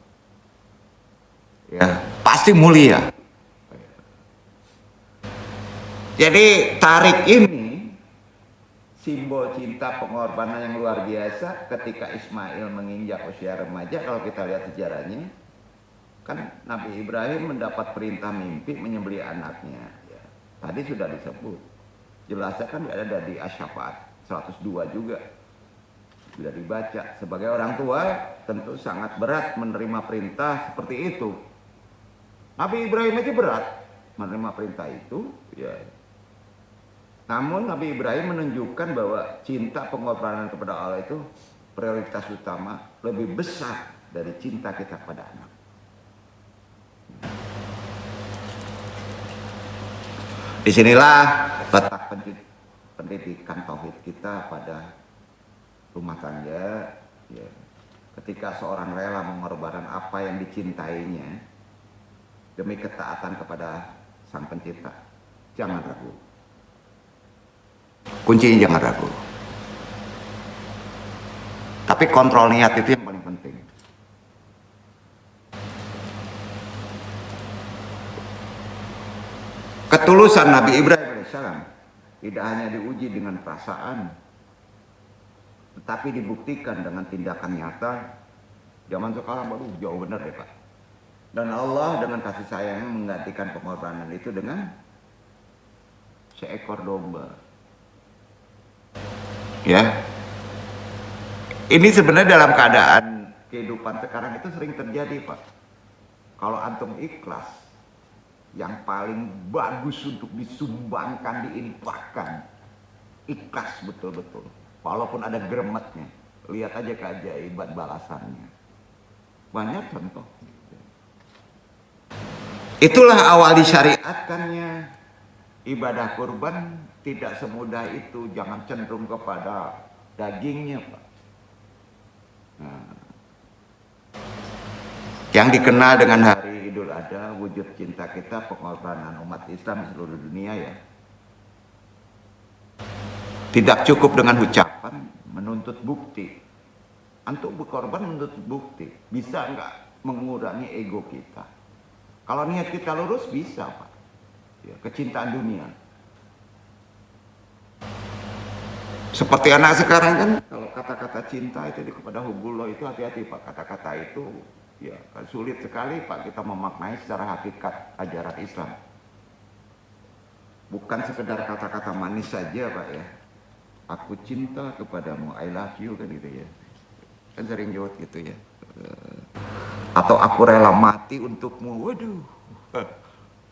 Ya, pasti mulia. Jadi tarik ini simbol cinta pengorbanan yang luar biasa ketika Ismail menginjak usia remaja. Kalau kita lihat sejarahnya, kan Nabi Ibrahim mendapat perintah mimpi menyembelih anaknya. Ya, tadi sudah disebut. Jelasnya kan ada di Asy-Syafa'at 102 juga. Sudah dibaca. Sebagai orang tua tentu sangat berat menerima perintah seperti itu. Nabi Ibrahim aja berat menerima perintah itu, ya. Namun Nabi Ibrahim menunjukkan bahwa cinta pengorbanan kepada Allah itu prioritas utama lebih besar dari cinta kita pada anak. Disinilah letak pendidikan tauhid kita pada rumah tangga, ya. Ketika seorang rela mengorbankan apa yang dicintainya demi ketaatan kepada Sang Pencipta, jangan ragu. Kuncinya jangan ragu. Tapi kontrol niat itu yang paling penting. Ketulusan Nabi Ibrahim AS tidak hanya diuji dengan perasaan, tetapi dibuktikan dengan tindakan nyata. Zaman sekarang baru jauh benar ya Pak. Dan Allah dengan kasih sayang menggantikan pengorbanan itu dengan seekor domba. Ya, ini sebenarnya dalam keadaan kehidupan sekarang itu sering terjadi Pak. Kalau antum ikhlas, yang paling bagus untuk disumbangkan, diinfakkan, ikhlas betul-betul. Walaupun ada gremetnya, lihat aja keajaiban balasannya. Banyak contoh. Itulah awal disyariatkannya ibadah kurban. Tidak semudah itu, jangan cenderung kepada dagingnya Pak. Nah, yang dikenal dengan hari Idul Adha, wujud cinta kita, pengorbanan umat Islam di seluruh dunia ya. Tidak cukup dengan ucapan, menuntut bukti. Antum berkorban menuntut bukti, bisa nggak mengurangi ego kita? Kalau niat kita lurus bisa Pak. Ya, kecintaan dunia. Seperti anak sekarang kan, kalau kata-kata cinta itu kepada hubullah itu hati-hati Pak. Kata-kata itu ya sulit sekali Pak kita memaknai secara hakikat ajaran Islam. Bukan sekedar kata-kata manis saja Pak ya. Aku cinta kepadamu, I love you kan gitu ya. Kan sering jawab gitu ya. Atau aku rela mati untukmu. Waduh.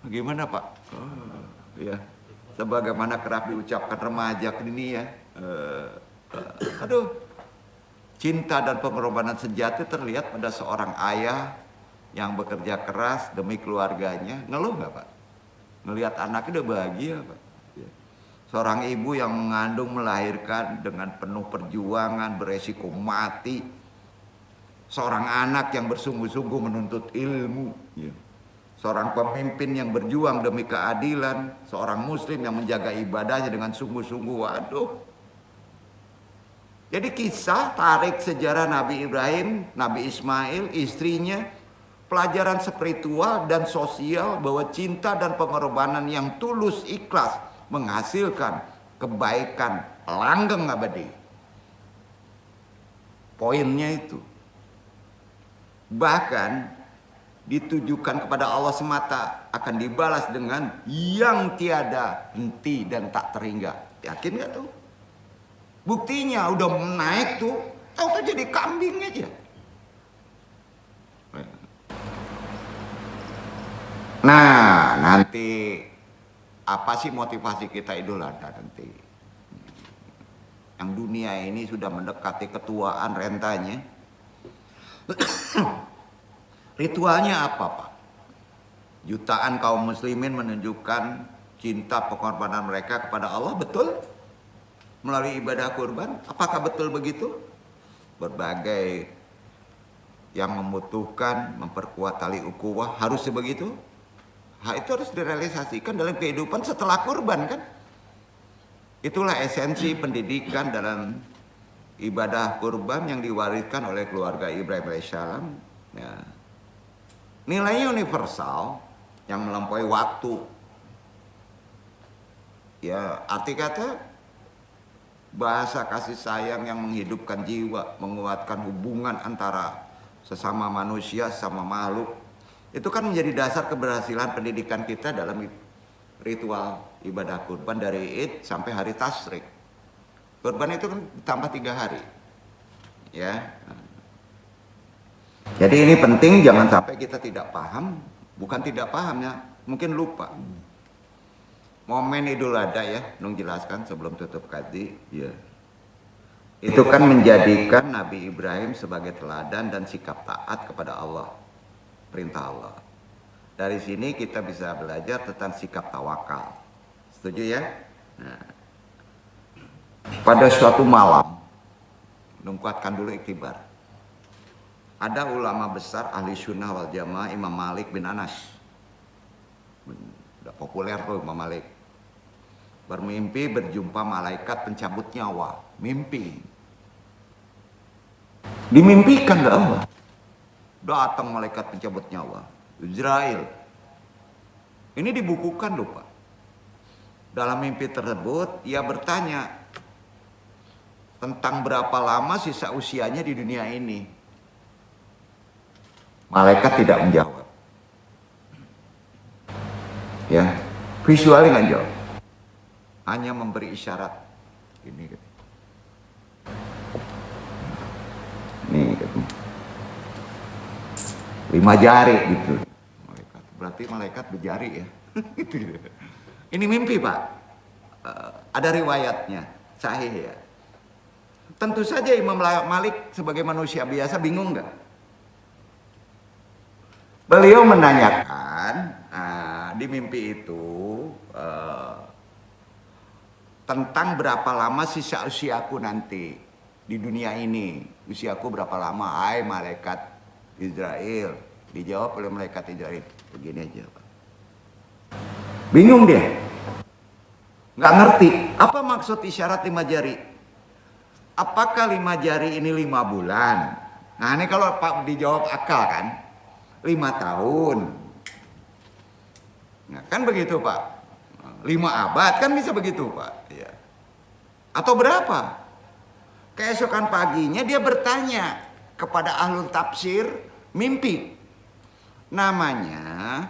Bagaimana Pak? Ya. Sebagaimana kerap diucapkan remaja ini ya. Aduh. Cinta dan pengorbanan sejati terlihat pada seorang ayah yang bekerja keras demi keluarganya. Ngeluh nggak Pak? Ngelihat anaknya udah bahagia Pak. Seorang ibu yang mengandung melahirkan dengan penuh perjuangan, beresiko mati. Seorang anak yang bersungguh-sungguh menuntut ilmu. Seorang pemimpin yang berjuang demi keadilan. Seorang muslim yang menjaga ibadahnya dengan sungguh-sungguh. Waduh. Jadi kisah tarik sejarah Nabi Ibrahim, Nabi Ismail, istrinya, pelajaran spiritual dan sosial bahwa cinta dan pengorbanan yang tulus ikhlas menghasilkan kebaikan langgeng abadi. Poinnya itu. Bahkan ditujukan kepada Allah semata akan dibalas dengan yang tiada henti dan tak terhingga. Yakin gak tuh? Buktinya udah naik tuh, tahu jadi kambing aja. Nah, nanti apa sih motivasi kita Idul Adha nanti? Yang dunia ini sudah mendekati ketuaan rentanya. Ritualnya apa Pak? Jutaan kaum muslimin menunjukkan cinta pengorbanan mereka kepada Allah, betul? Melalui ibadah kurban, apakah betul begitu? Berbagai yang membutuhkan memperkuat tali ukhuwah harus begitu. Itu harus direalisasikan dalam kehidupan setelah kurban kan. Itulah esensi pendidikan dalam ibadah kurban yang diwariskan oleh keluarga Ibrahim alaihissalam. Ya. Nilainya universal yang melampaui waktu. Ya, arti kata bahasa kasih sayang yang menghidupkan jiwa, menguatkan hubungan antara sesama manusia, sesama makhluk. Itu kan menjadi dasar keberhasilan pendidikan kita dalam ritual ibadah kurban dari Id sampai hari Tasyrik. Kurban itu kan ditambah 3 hari. Ya. Jadi ini penting, jangan sampai kita tidak paham, bukan tidak paham ya, mungkin lupa. Momen Idul Adha ya, Nung jelaskan sebelum tutup kaji, ya. itu kan menjadikan Nabi Ibrahim sebagai teladan dan sikap taat kepada Allah, perintah Allah. Dari sini kita bisa belajar tentang sikap tawakal. Setuju ya? Nah, pada suatu malam, kuatkan dulu iktibar. Ada ulama besar ahli sunnah wal jamaah Imam Malik bin Anas. Udah populer tuh Imam Malik. Bermimpi berjumpa malaikat pencabut nyawa. Mimpi. Dimimpikan oleh Allah. Datang malaikat pencabut nyawa. Israel. Ini dibukukan loh Pak. Dalam mimpi tersebut ia bertanya tentang berapa lama sisa usianya di dunia ini. Malaikat tidak menjawab. Ya, visualnya nggak jawab. Hanya memberi isyarat. Ini gitu. Nih gitu. 5 jari gitu. Malaikat. Berarti malaikat berjari ya. Gitu. Ini mimpi Pak. Ada riwayatnya. Sahih ya. Tentu saja Imam Malik sebagai manusia biasa bingung nggak? Beliau menanyakan di mimpi itu tentang berapa lama sisa usiaku nanti di dunia ini. Usiaku berapa lama? Hai malaikat Israel. Dijawab oleh malaikat Israel. Begini aja Pak. Bingung dia. Nggak ngerti. Apa maksud isyarat 5 jari? Apakah 5 jari ini 5 bulan? Nah ini kalau Pak dijawab akal kan? 5 tahun. Nah, kan begitu Pak. 5 abad kan bisa begitu Pak. Ya. Atau berapa? Keesokan paginya dia bertanya kepada ahlul tafsir mimpi. Namanya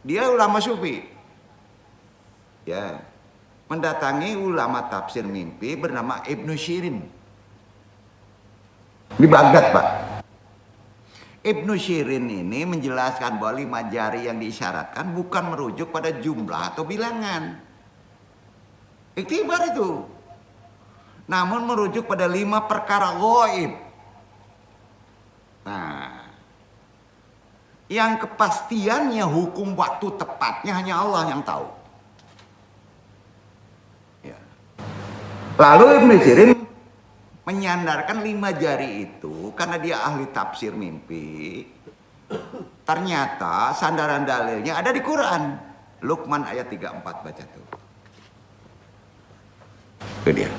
dia ulama sufi. Ya. Mendatangi ulama tafsir mimpi bernama Ibnu Syirin. Di Baghdad Pak. Ibnu Syirin ini menjelaskan bahwa 5 jari yang diisyaratkan bukan merujuk pada jumlah atau bilangan. Iktibar itu. Namun merujuk pada 5 perkara ghaib. Nah, yang kepastiannya hukum waktu tepatnya hanya Allah yang tahu. Ya. Lalu Ibnu Syirin menyandarkan 5 jari itu karena dia ahli tafsir mimpi. Ternyata sandaran dalilnya ada di Quran. Luqman ayat 34 baca tuh. Itu dia.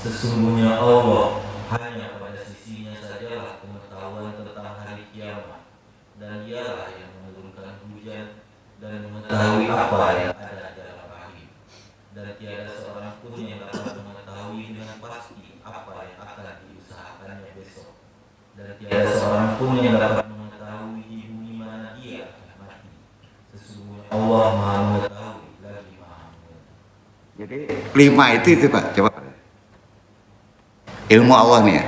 Sesungguhnya Allah hanya pada sisinya sajalah pengetahuan tentang hari kiamat, dan dialah yang menurunkan hujan dan mengetahui apa yang ada dalam rahim, dan tiada seorang pun yang dapat mengetahui dengan pasti apa yang akan diusahakannya besok, dan tiada seorang pun yang dapat mengetahui di bumi mana dia akan mati. Sesungguhnya Allah Maha Mengetahui lagi Maha Mengetahui. Jadi 5 itu Pak, coba. Ilmu Allah nih ya.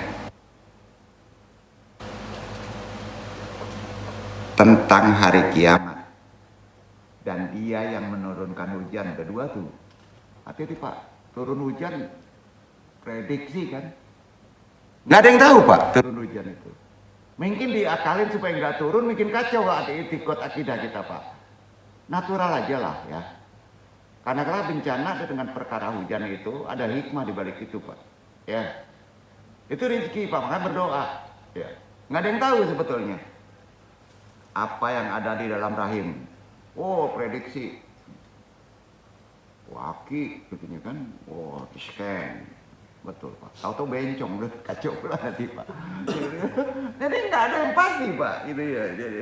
Tentang hari kiamat. Dan dia yang menurunkan hujan. Kedua tuh. Hati-hati Pak. Turun hujan. Prediksi kan. Nggak ada yang tahu Pak. Turun hujan itu. Mungkin diakalin supaya nggak turun. Mungkin kacau Pak. Ikut akidah kita Pak. Natural aja lah ya. Karena kalau bencana ada dengan perkara hujan itu ada hikmah di balik itu, Pak. Ya. Itu rezeki, Pak, makanya berdoa. Ya. Nggak ada yang tahu sebetulnya apa yang ada di dalam rahim. Oh, prediksi. Waki, katanya kan. Oh, di scan. Betul, Pak. Tahu-tahu bencong, udah kacau pula nanti, Pak. Jadi nggak ada yang pasti, Pak. Itu ya. Jadi,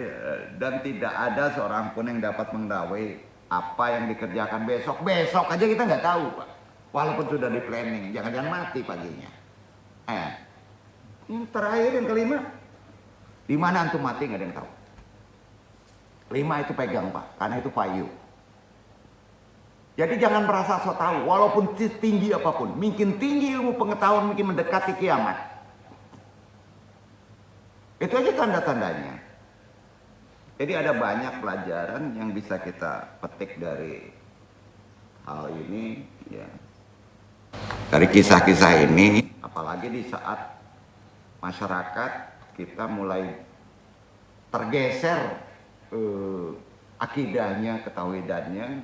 dan tidak ada seorang pun yang dapat mengetahui apa yang dikerjakan besok. Besok aja kita nggak tahu, Pak. Walaupun sudah di planning, jangan-jangan mati paginya. Yang terakhir, yang kelima, di mana antum mati nggak ada yang tahu. 5 itu pegang, Pak, karena itu payu. Jadi jangan merasa so tahu, walaupun tinggi apapun, makin tinggi ilmu pengetahuan, makin mendekati kiamat. Itu aja tanda-tandanya. Jadi ada banyak pelajaran yang bisa kita petik dari hal ini, ya. Dari kisah-kisah ini, apalagi di saat masyarakat kita mulai tergeser akidahnya, ketauhidannya,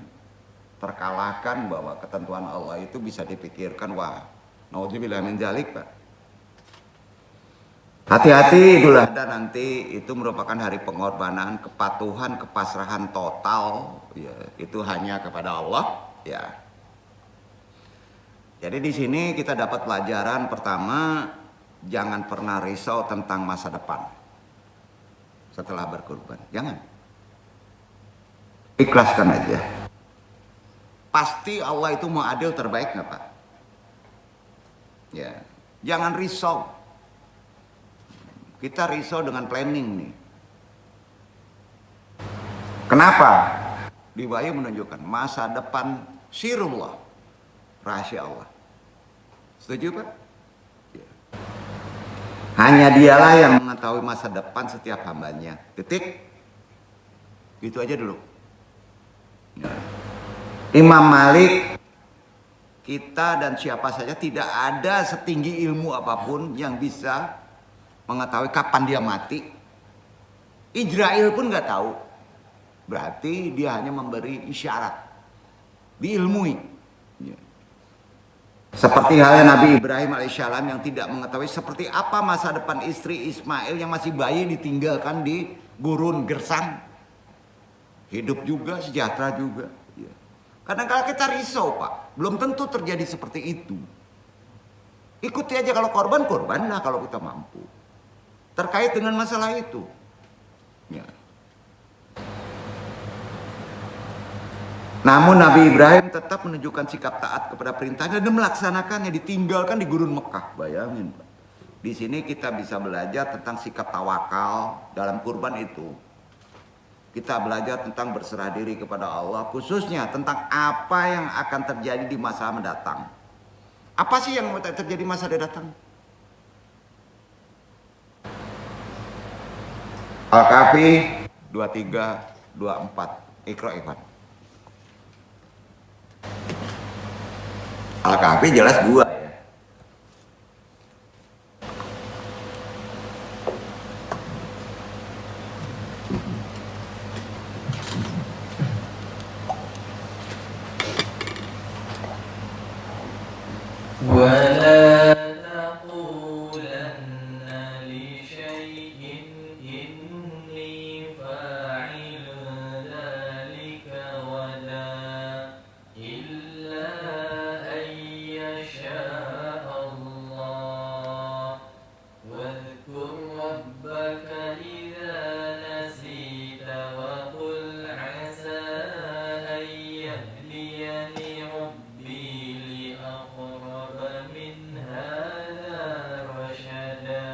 terkalahkan bahwa ketentuan Allah itu bisa dipikirkan. Wah, naudzubillah min dzalik, Pak. Hati-hati, Idul Adha nanti itu merupakan hari pengorbanan, kepatuhan, kepasrahan total, ya, itu hanya kepada Allah, ya. Jadi di sini kita dapat pelajaran pertama, jangan pernah risau tentang masa depan setelah berkorban. Jangan. Ikhlaskan aja. Pasti Allah itu mau adil terbaik nggak, Pak? Ya, jangan risau. Kita risau dengan planning nih. Kenapa? Di Wahyu menunjukkan masa depan sirullah, rahasia Allah. Setuju, Pak? Ya. Hanya dialah yang mengetahui masa depan setiap hambanya. Titik. Itu aja dulu. Ya. Imam Malik, kita dan siapa saja tidak ada setinggi ilmu apapun yang bisa mengetahui kapan dia mati. Israel pun nggak tahu. Berarti dia hanya memberi isyarat, diilmui. Ya. Seperti halnya Nabi Ibrahim alaihissalam yang tidak mengetahui seperti apa masa depan istri Ismail yang masih bayi ditinggalkan di gurun gersang. Hidup juga, sejahtera juga. Ya. Kadang-kadang kita risau, Pak. Belum tentu terjadi seperti itu. Ikuti aja, kalau korban, korbanlah kalau kita mampu. Terkait dengan masalah itu. Ya. Namun Nabi Ibrahim tetap menunjukkan sikap taat kepada perintahnya dan melaksanakannya, ditinggalkan di gurun Mekah. Bayangin, Pak. Di sini kita bisa belajar tentang sikap tawakal dalam kurban itu. Kita belajar tentang berserah diri kepada Allah, khususnya tentang apa yang akan terjadi di masa mendatang. Apa sih yang terjadi masa mendatang? Al-Kahfi 23, 24. Iqra, Ikhwan. Al-Kahfi jelas gua ya. ولا تقولن لشيء إني فاعل ذلك غدا إلا أن يشاء الله واذكر ربك إذا نسيت وقل عسى أن يهديني ربي لأقرب من هذا رشدا.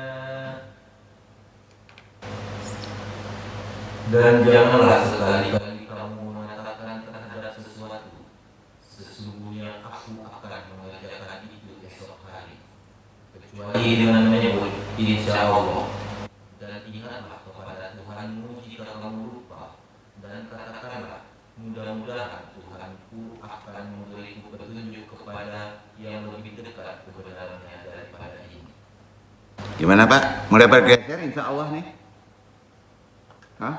Dan janganlah sekali-kali kamu mengatakan terhadap sesuatu, sesungguhnya aku akan mengerjakan itu esok hari, kecuali dengan menyebut insya Allah. Dan ingatlah kepada Tuhanmu jika kamu lupa, dan katakanlah mudah-mudahan Tuhanku akan memberiku petunjuk kepada yang lebih dekat kebenarannya daripada ini. Gimana, Pak? Mulai bergeser insya Allah nih? Hah?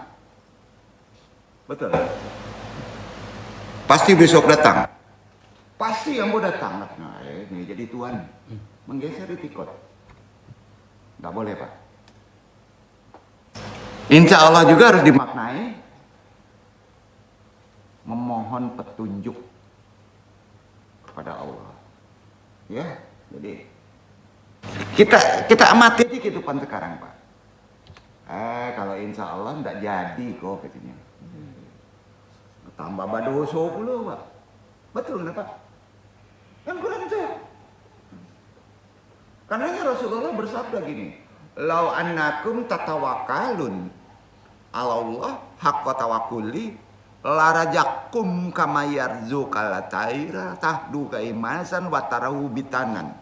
Betul. Pasti besok datang. Pasti yang mau datang. Nah, ini jadi tuan. Menggeser itikot. Nggak boleh, Pak. Insya Allah juga harus dimaknai memohon petunjuk kepada Allah. Ya, jadi kita amati aja kehidupan sekarang, Pak. Kalau insya Allah nggak jadi kok katanya. Tambah badoso pula, Pak. Betul nggak, Pak? Kan kurang jauh. Karena Rasulullah bersabda gini, "Lau annakum tatawakkalun 'ala Allah haqqa tawakkuli larajakum kama yarzuqal taira tahdu kaimasan wa tarahu bitanan."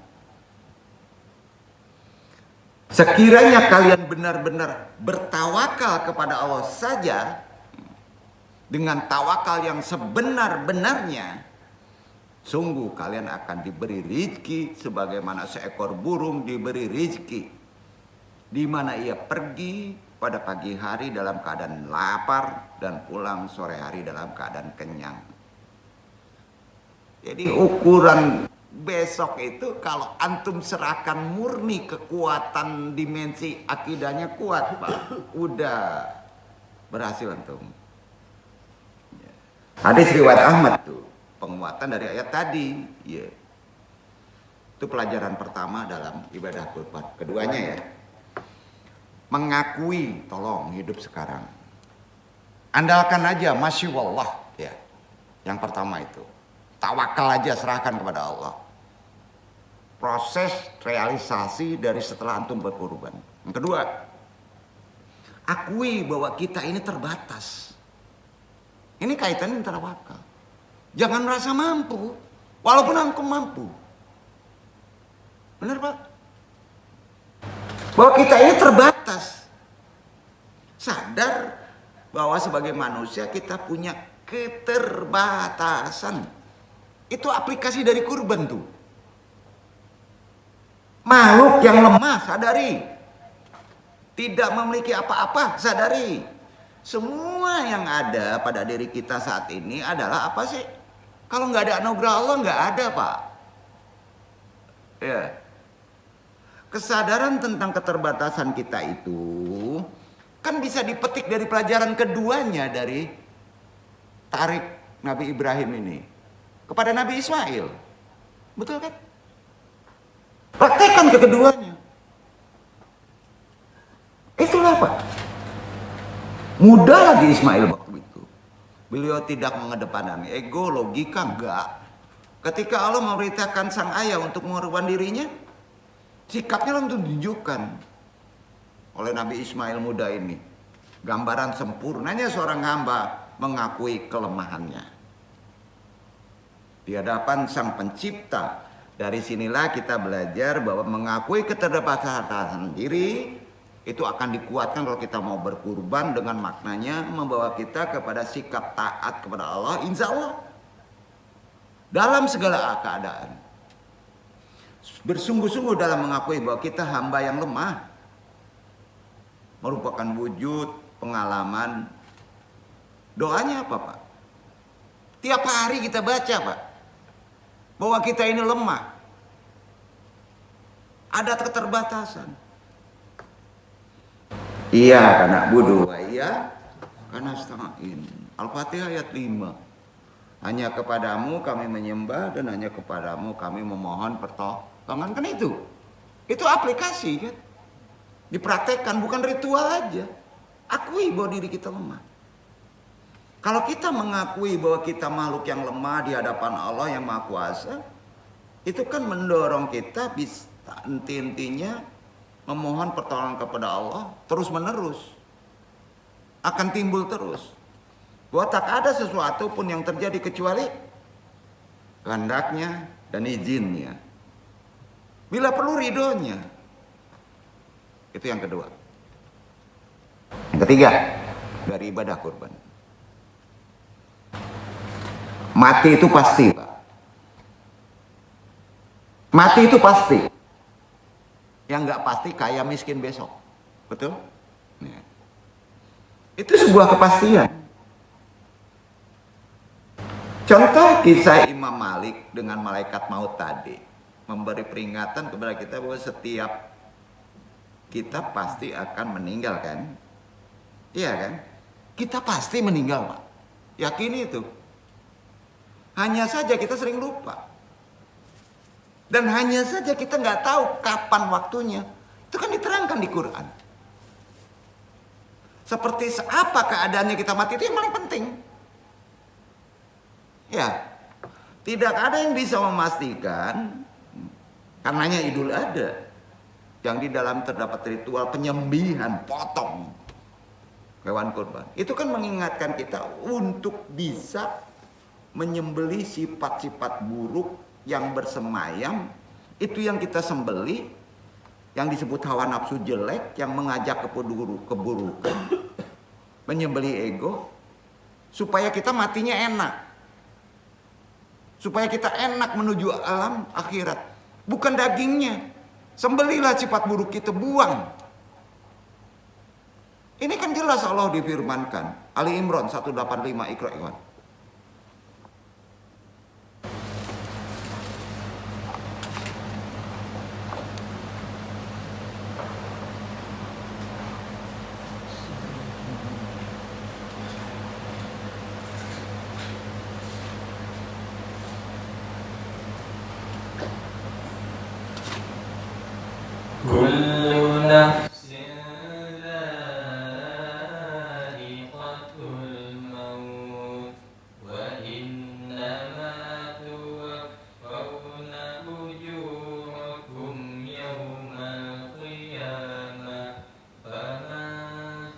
Sekiranya kalian benar-benar bertawakal kepada Allah saja dengan tawakal yang sebenar-benarnya, sungguh kalian akan diberi rizki sebagaimana seekor burung diberi rizki, di mana ia pergi pada pagi hari dalam keadaan lapar dan pulang sore hari dalam keadaan kenyang. Jadi ukuran besok itu kalau antum serahkan murni kekuatan dimensi akidahnya kuat, Pak, udah berhasil antum. Hadis riwayat Ahmad tuh, penguatan dari ayat tadi, ya. Itu pelajaran pertama dalam ibadah kurban. Keduanya ya, mengakui, tolong hidup sekarang. Andalkan aja, masya Allah, ya. Yang pertama itu, tawakal aja, serahkan kepada Allah. Proses realisasi dari setelah antum berkurban. Yang kedua, akui bahwa kita ini terbatas. Ini kaitannya antara tawakal. Jangan merasa mampu, walaupun antum mampu. Benar, Pak? Bahwa kita ini terbatas. Sadar bahwa sebagai manusia kita punya keterbatasan. Itu aplikasi dari kurban tuh. Makhluk yang lemah, sadari. Tidak memiliki apa-apa, sadari. Semua yang ada pada diri kita saat ini adalah apa sih? Kalau nggak ada anugerah Allah, nggak ada, Pak. Ya. Kesadaran tentang keterbatasan kita itu kan bisa dipetik dari pelajaran keduanya dari tarik Nabi Ibrahim ini kepada Nabi Ismail. Betul kan? Praktekkan keduanya. Itulah, Pak. Mudah lagi Ismail waktu itu. Beliau tidak mengedepankan ego, logika, enggak. Ketika Allah memerintahkan sang ayah untuk mengorbankan dirinya, sikapnya langsung ditunjukkan oleh Nabi Ismail muda ini. Gambaran sempurnanya seorang hamba mengakui kelemahannya di hadapan sang pencipta. Dari sinilah kita belajar bahwa mengakui keterbatasan diri itu akan dikuatkan kalau kita mau berkurban, dengan maknanya membawa kita kepada sikap taat kepada Allah, insya Allah dalam segala keadaan. Bersungguh-sungguh dalam mengakui bahwa kita hamba yang lemah, merupakan wujud pengalaman. Doanya apa, Pak? Tiap hari kita baca, Pak, bahwa kita ini lemah, ada keterbatasan. Iya karena budu, iya karena setengah'in. Al-Fatihah ayat 5. Hanya kepadamu kami menyembah dan hanya kepadamu kami memohon pertolongan. Kan itu aplikasi kan, dipraktekkan, bukan ritual aja. Akui bahwa diri kita lemah. Kalau kita mengakui bahwa kita makhluk yang lemah di hadapan Allah yang Maha Kuasa, itu kan mendorong kita bisa intinya memohon pertolongan kepada Allah terus menerus, akan timbul terus. Bahwa tak ada sesuatu pun yang terjadi kecuali kehendaknya dan izinnya, bila perlu ridhonya. Itu yang kedua. Yang ketiga dari ibadah kurban, mati itu pasti, Pak. Mati itu pasti. Yang nggak pasti kaya miskin besok, betul? Ya. Itu sebuah kepastian. Contoh kisah Imam Malik dengan malaikat maut tadi memberi peringatan kepada kita bahwa setiap kita pasti akan meninggal kan? Iya kan? Kita pasti meninggal, Pak. Yakini itu. Hanya saja kita sering lupa. Dan hanya saja kita nggak tahu kapan waktunya. Itu kan diterangkan di Quran. Seperti apa keadaannya kita mati itu yang paling penting. Ya, tidak ada yang bisa memastikan, karenanya Idul Adha yang di dalam terdapat ritual penyembelihan, potong hewan kurban. Itu kan mengingatkan kita untuk bisa menyembelih sifat-sifat buruk yang bersemayam, itu yang kita sembelih, yang disebut hawa nafsu jelek, yang mengajak keburukan, menyembelih ego, supaya kita matinya enak. Supaya kita enak menuju alam akhirat. Bukan dagingnya. Sembelihlah sifat buruk kita, buang. Ini kan jelas Allah difirmankan. Ali Imran 185, Iqra ikhwan. كل نفس ذائقة الموت وإنما توفون أجوركم يوم القيامة فمن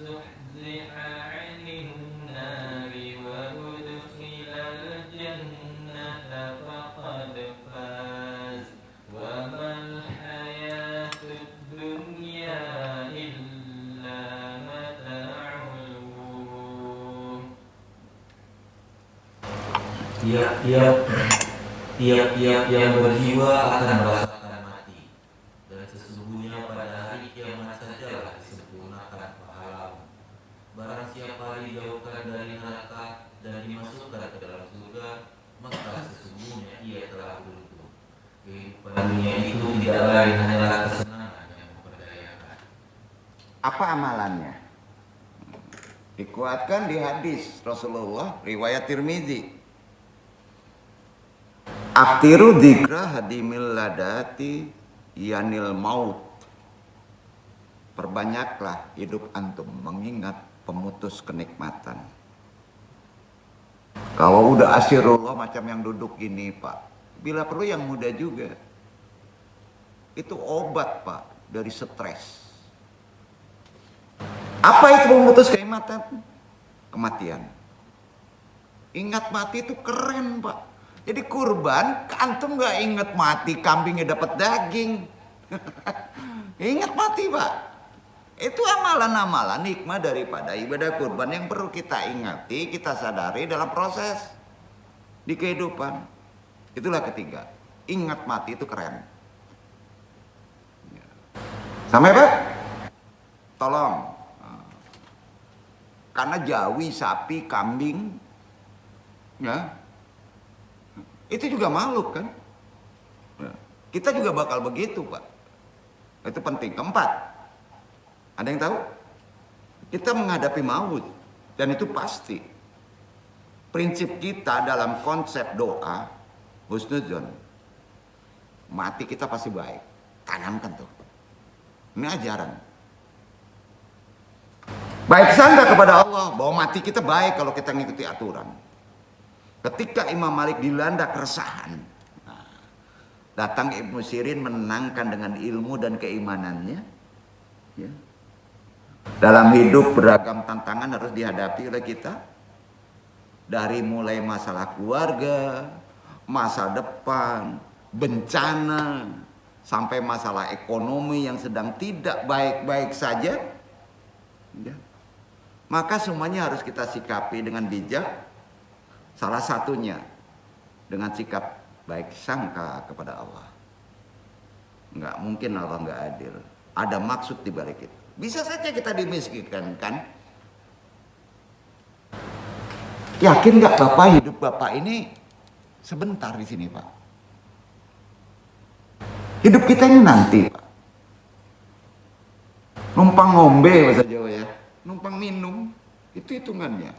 زحزح عن النار وأدخل الجنة فقد فاز وما الحياة الدنيا إلا متاع الغرور. Tiap-tiap yang berjiwa akan merasakan mati, dan sesungguhnya pada hari kiamat sajalah disempurnakan pahalamu. Barang siapa dijauhkan dari neraka dan dimasukkan ke dalam surga, maka sesungguhnya ia telah beruntung. Kehidupan dunia itu tidak lain hanyalah kesenangan yang memperdayakan. Apa amalannya? Dikuatkan di hadis Rasulullah riwayat Tirmidzi. Aktiru dzikra hadimil ladati yanil maut. Perbanyaklah hidup antum mengingat pemutus kenikmatan. Kalau udah asyirullah macam yang duduk ini, Pak, bila perlu yang muda juga. Itu obat, Pak, dari stres. Apa itu memutus kenikmatan? Kematian. Ingat mati itu keren, Pak. Jadi kurban, antum gak ingat mati kambingnya dapat daging. Ingat mati, Pak. Itu amalan-amalan hikmah daripada ibadah kurban yang perlu kita ingati, kita sadari dalam proses di kehidupan. Itulah ketiga. Ingat mati itu keren. Sampai, Pak? Tolong. Karena jawi, sapi, kambing, ya, itu juga makhluk kan. Ya. Kita juga bakal begitu, Pak. Itu penting. Keempat, ada yang tahu? Kita menghadapi maut, dan itu pasti. Prinsip kita dalam konsep doa husnudzon, mati kita pasti baik. Tanamkan tuh. Ini ajaran. Baik sangka kepada Allah bahwa mati kita baik kalau kita ngikuti aturan. Ketika Imam Malik dilanda keresahan, datang Ibnu Sirin menenangkan dengan ilmu dan keimanannya. Ya. Dalam hidup beragam tantangan harus dihadapi oleh kita. Dari mulai masalah keluarga, masa depan, bencana, sampai masalah ekonomi yang sedang tidak baik-baik saja. Ya. Maka semuanya harus kita sikapi dengan bijak. Salah satunya dengan sikap baik sangka kepada Allah. Nggak mungkin Allah nggak adil. Ada maksud di balik itu. Bisa saja kita dimiskinkan kan? Yakin nggak Bapak hidup Bapak ini sebentar di sini, Pak? Hidup kita ini nanti, Pak. Numpang ngombe bahasa Jawa ya, numpang minum, itu hitungannya.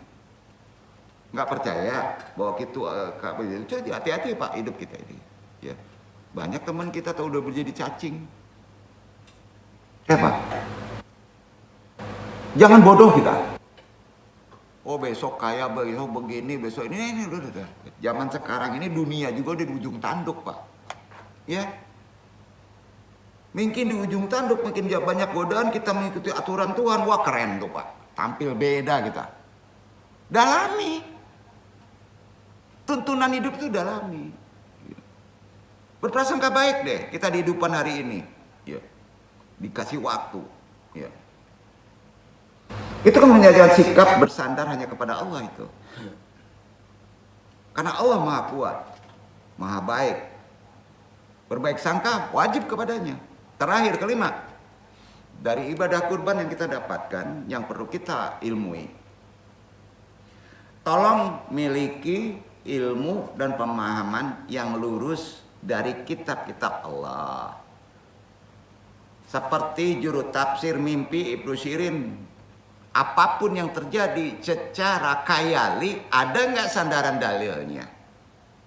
Nggak percaya bahwa itu jadi hati-hati Pak hidup kita ini. Ya, banyak teman kita tahu udah menjadi cacing. Ya Pak, jangan bodoh kita. Oh besok kaya, besok begini, besok ini udah. Zaman sekarang ini dunia juga udah di ujung tanduk Pak. Ya, mungkin di ujung tanduk makin banyak godaan, kita mengikuti aturan Tuhan, wah keren tuh Pak. Tampil beda kita. Dalami. Tuntunan hidup itu dalami. Berprasangka baik deh kita di kehidupan hari ini. Ya. Dikasih waktu. Ya. Itu kan menjadikan sikap bersandar hanya kepada Allah itu. Karena Allah Maha Kuat, Maha Baik. Berbaik sangka wajib kepadanya. Terakhir kelima, dari ibadah kurban yang kita dapatkan, yang perlu kita ilmui. Tolong miliki ilmu dan pemahaman yang lurus dari kitab-kitab Allah. Seperti juru tafsir mimpi Ibnu Sirin. Apapun yang terjadi secara khayali, ada nggak sandaran dalilnya?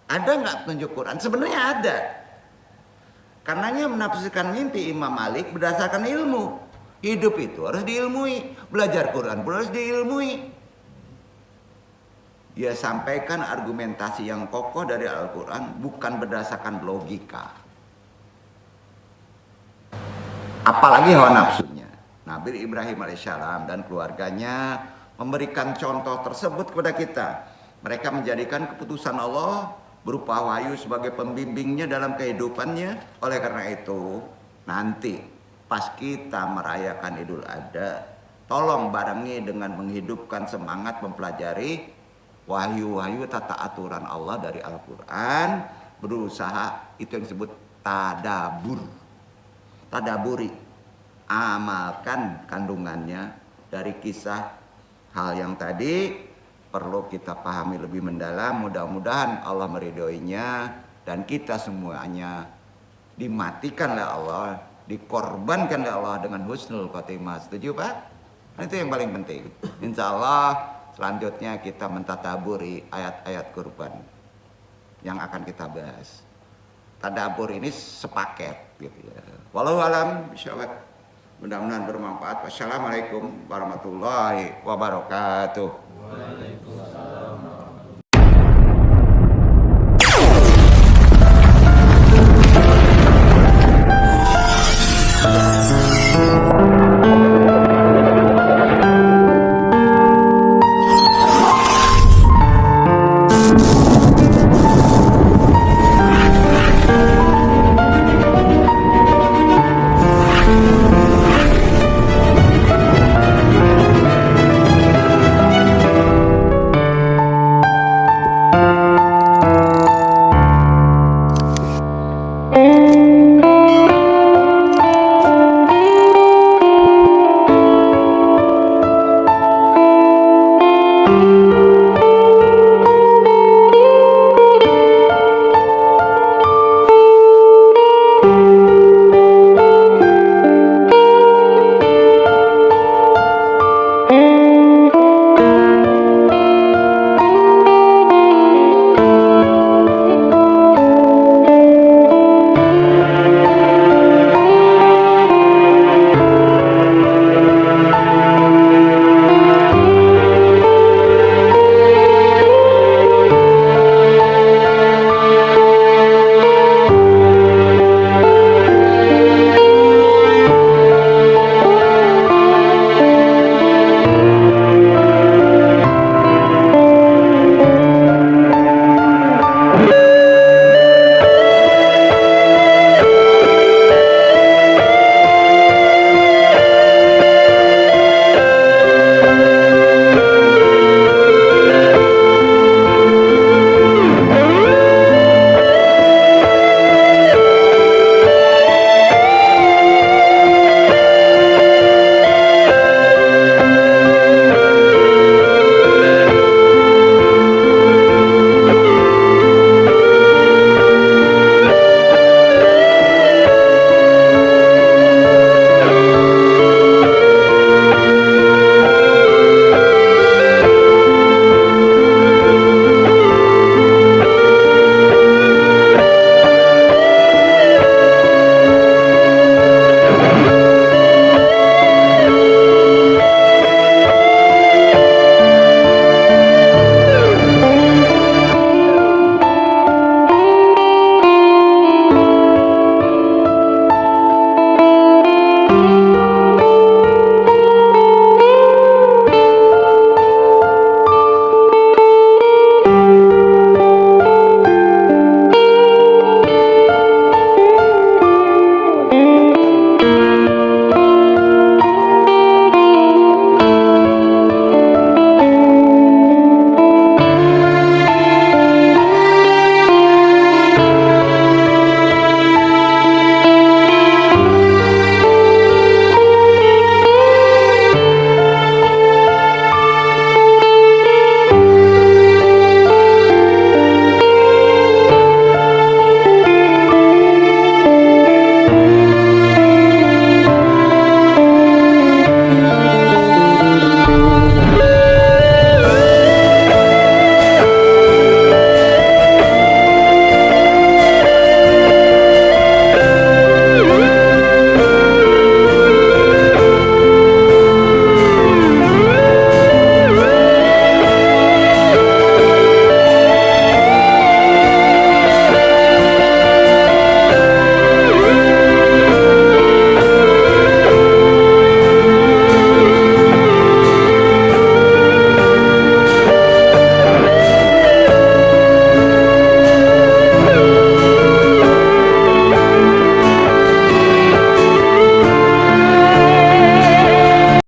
Ada nggak petunjuk Quran? Sebenarnya ada. Karenanya menafsirkan mimpi Imam Malik berdasarkan ilmu. Hidup itu harus diilmui. Belajar Quran pun harus diilmui. Dia sampaikan argumentasi yang kokoh dari Al-Quran bukan berdasarkan logika. Apalagi hawa nafsunya. Nabi Ibrahim alaihissalam dan keluarganya memberikan contoh tersebut kepada kita. Mereka menjadikan keputusan Allah berupa wahyu sebagai pembimbingnya dalam kehidupannya. Oleh karena itu, nanti pas kita merayakan Idul Adha, tolong barengi dengan menghidupkan semangat mempelajari wahyu-wahyu tata aturan Allah dari Al-Quran. Berusaha, itu yang disebut tadabur. Tadaburi. Amalkan kandungannya dari kisah hal yang tadi perlu kita pahami lebih mendalam. Mudah-mudahan Allah meridhoinya dan kita semuanya dimatikan oleh Allah, dikorbankan oleh Allah dengan husnul khotimah. Setuju Pak? Itu yang paling penting. Insya Allah selanjutnya kita mentadaburi ayat-ayat kurban yang akan kita bahas. Tadabur ini sepaket gitu ya. Wallahu alam bishawab. Mudah-mudahan bermanfaat. Wassalamualaikum warahmatullahi wabarakatuh. Waalaikumsalam. Mm-hmm.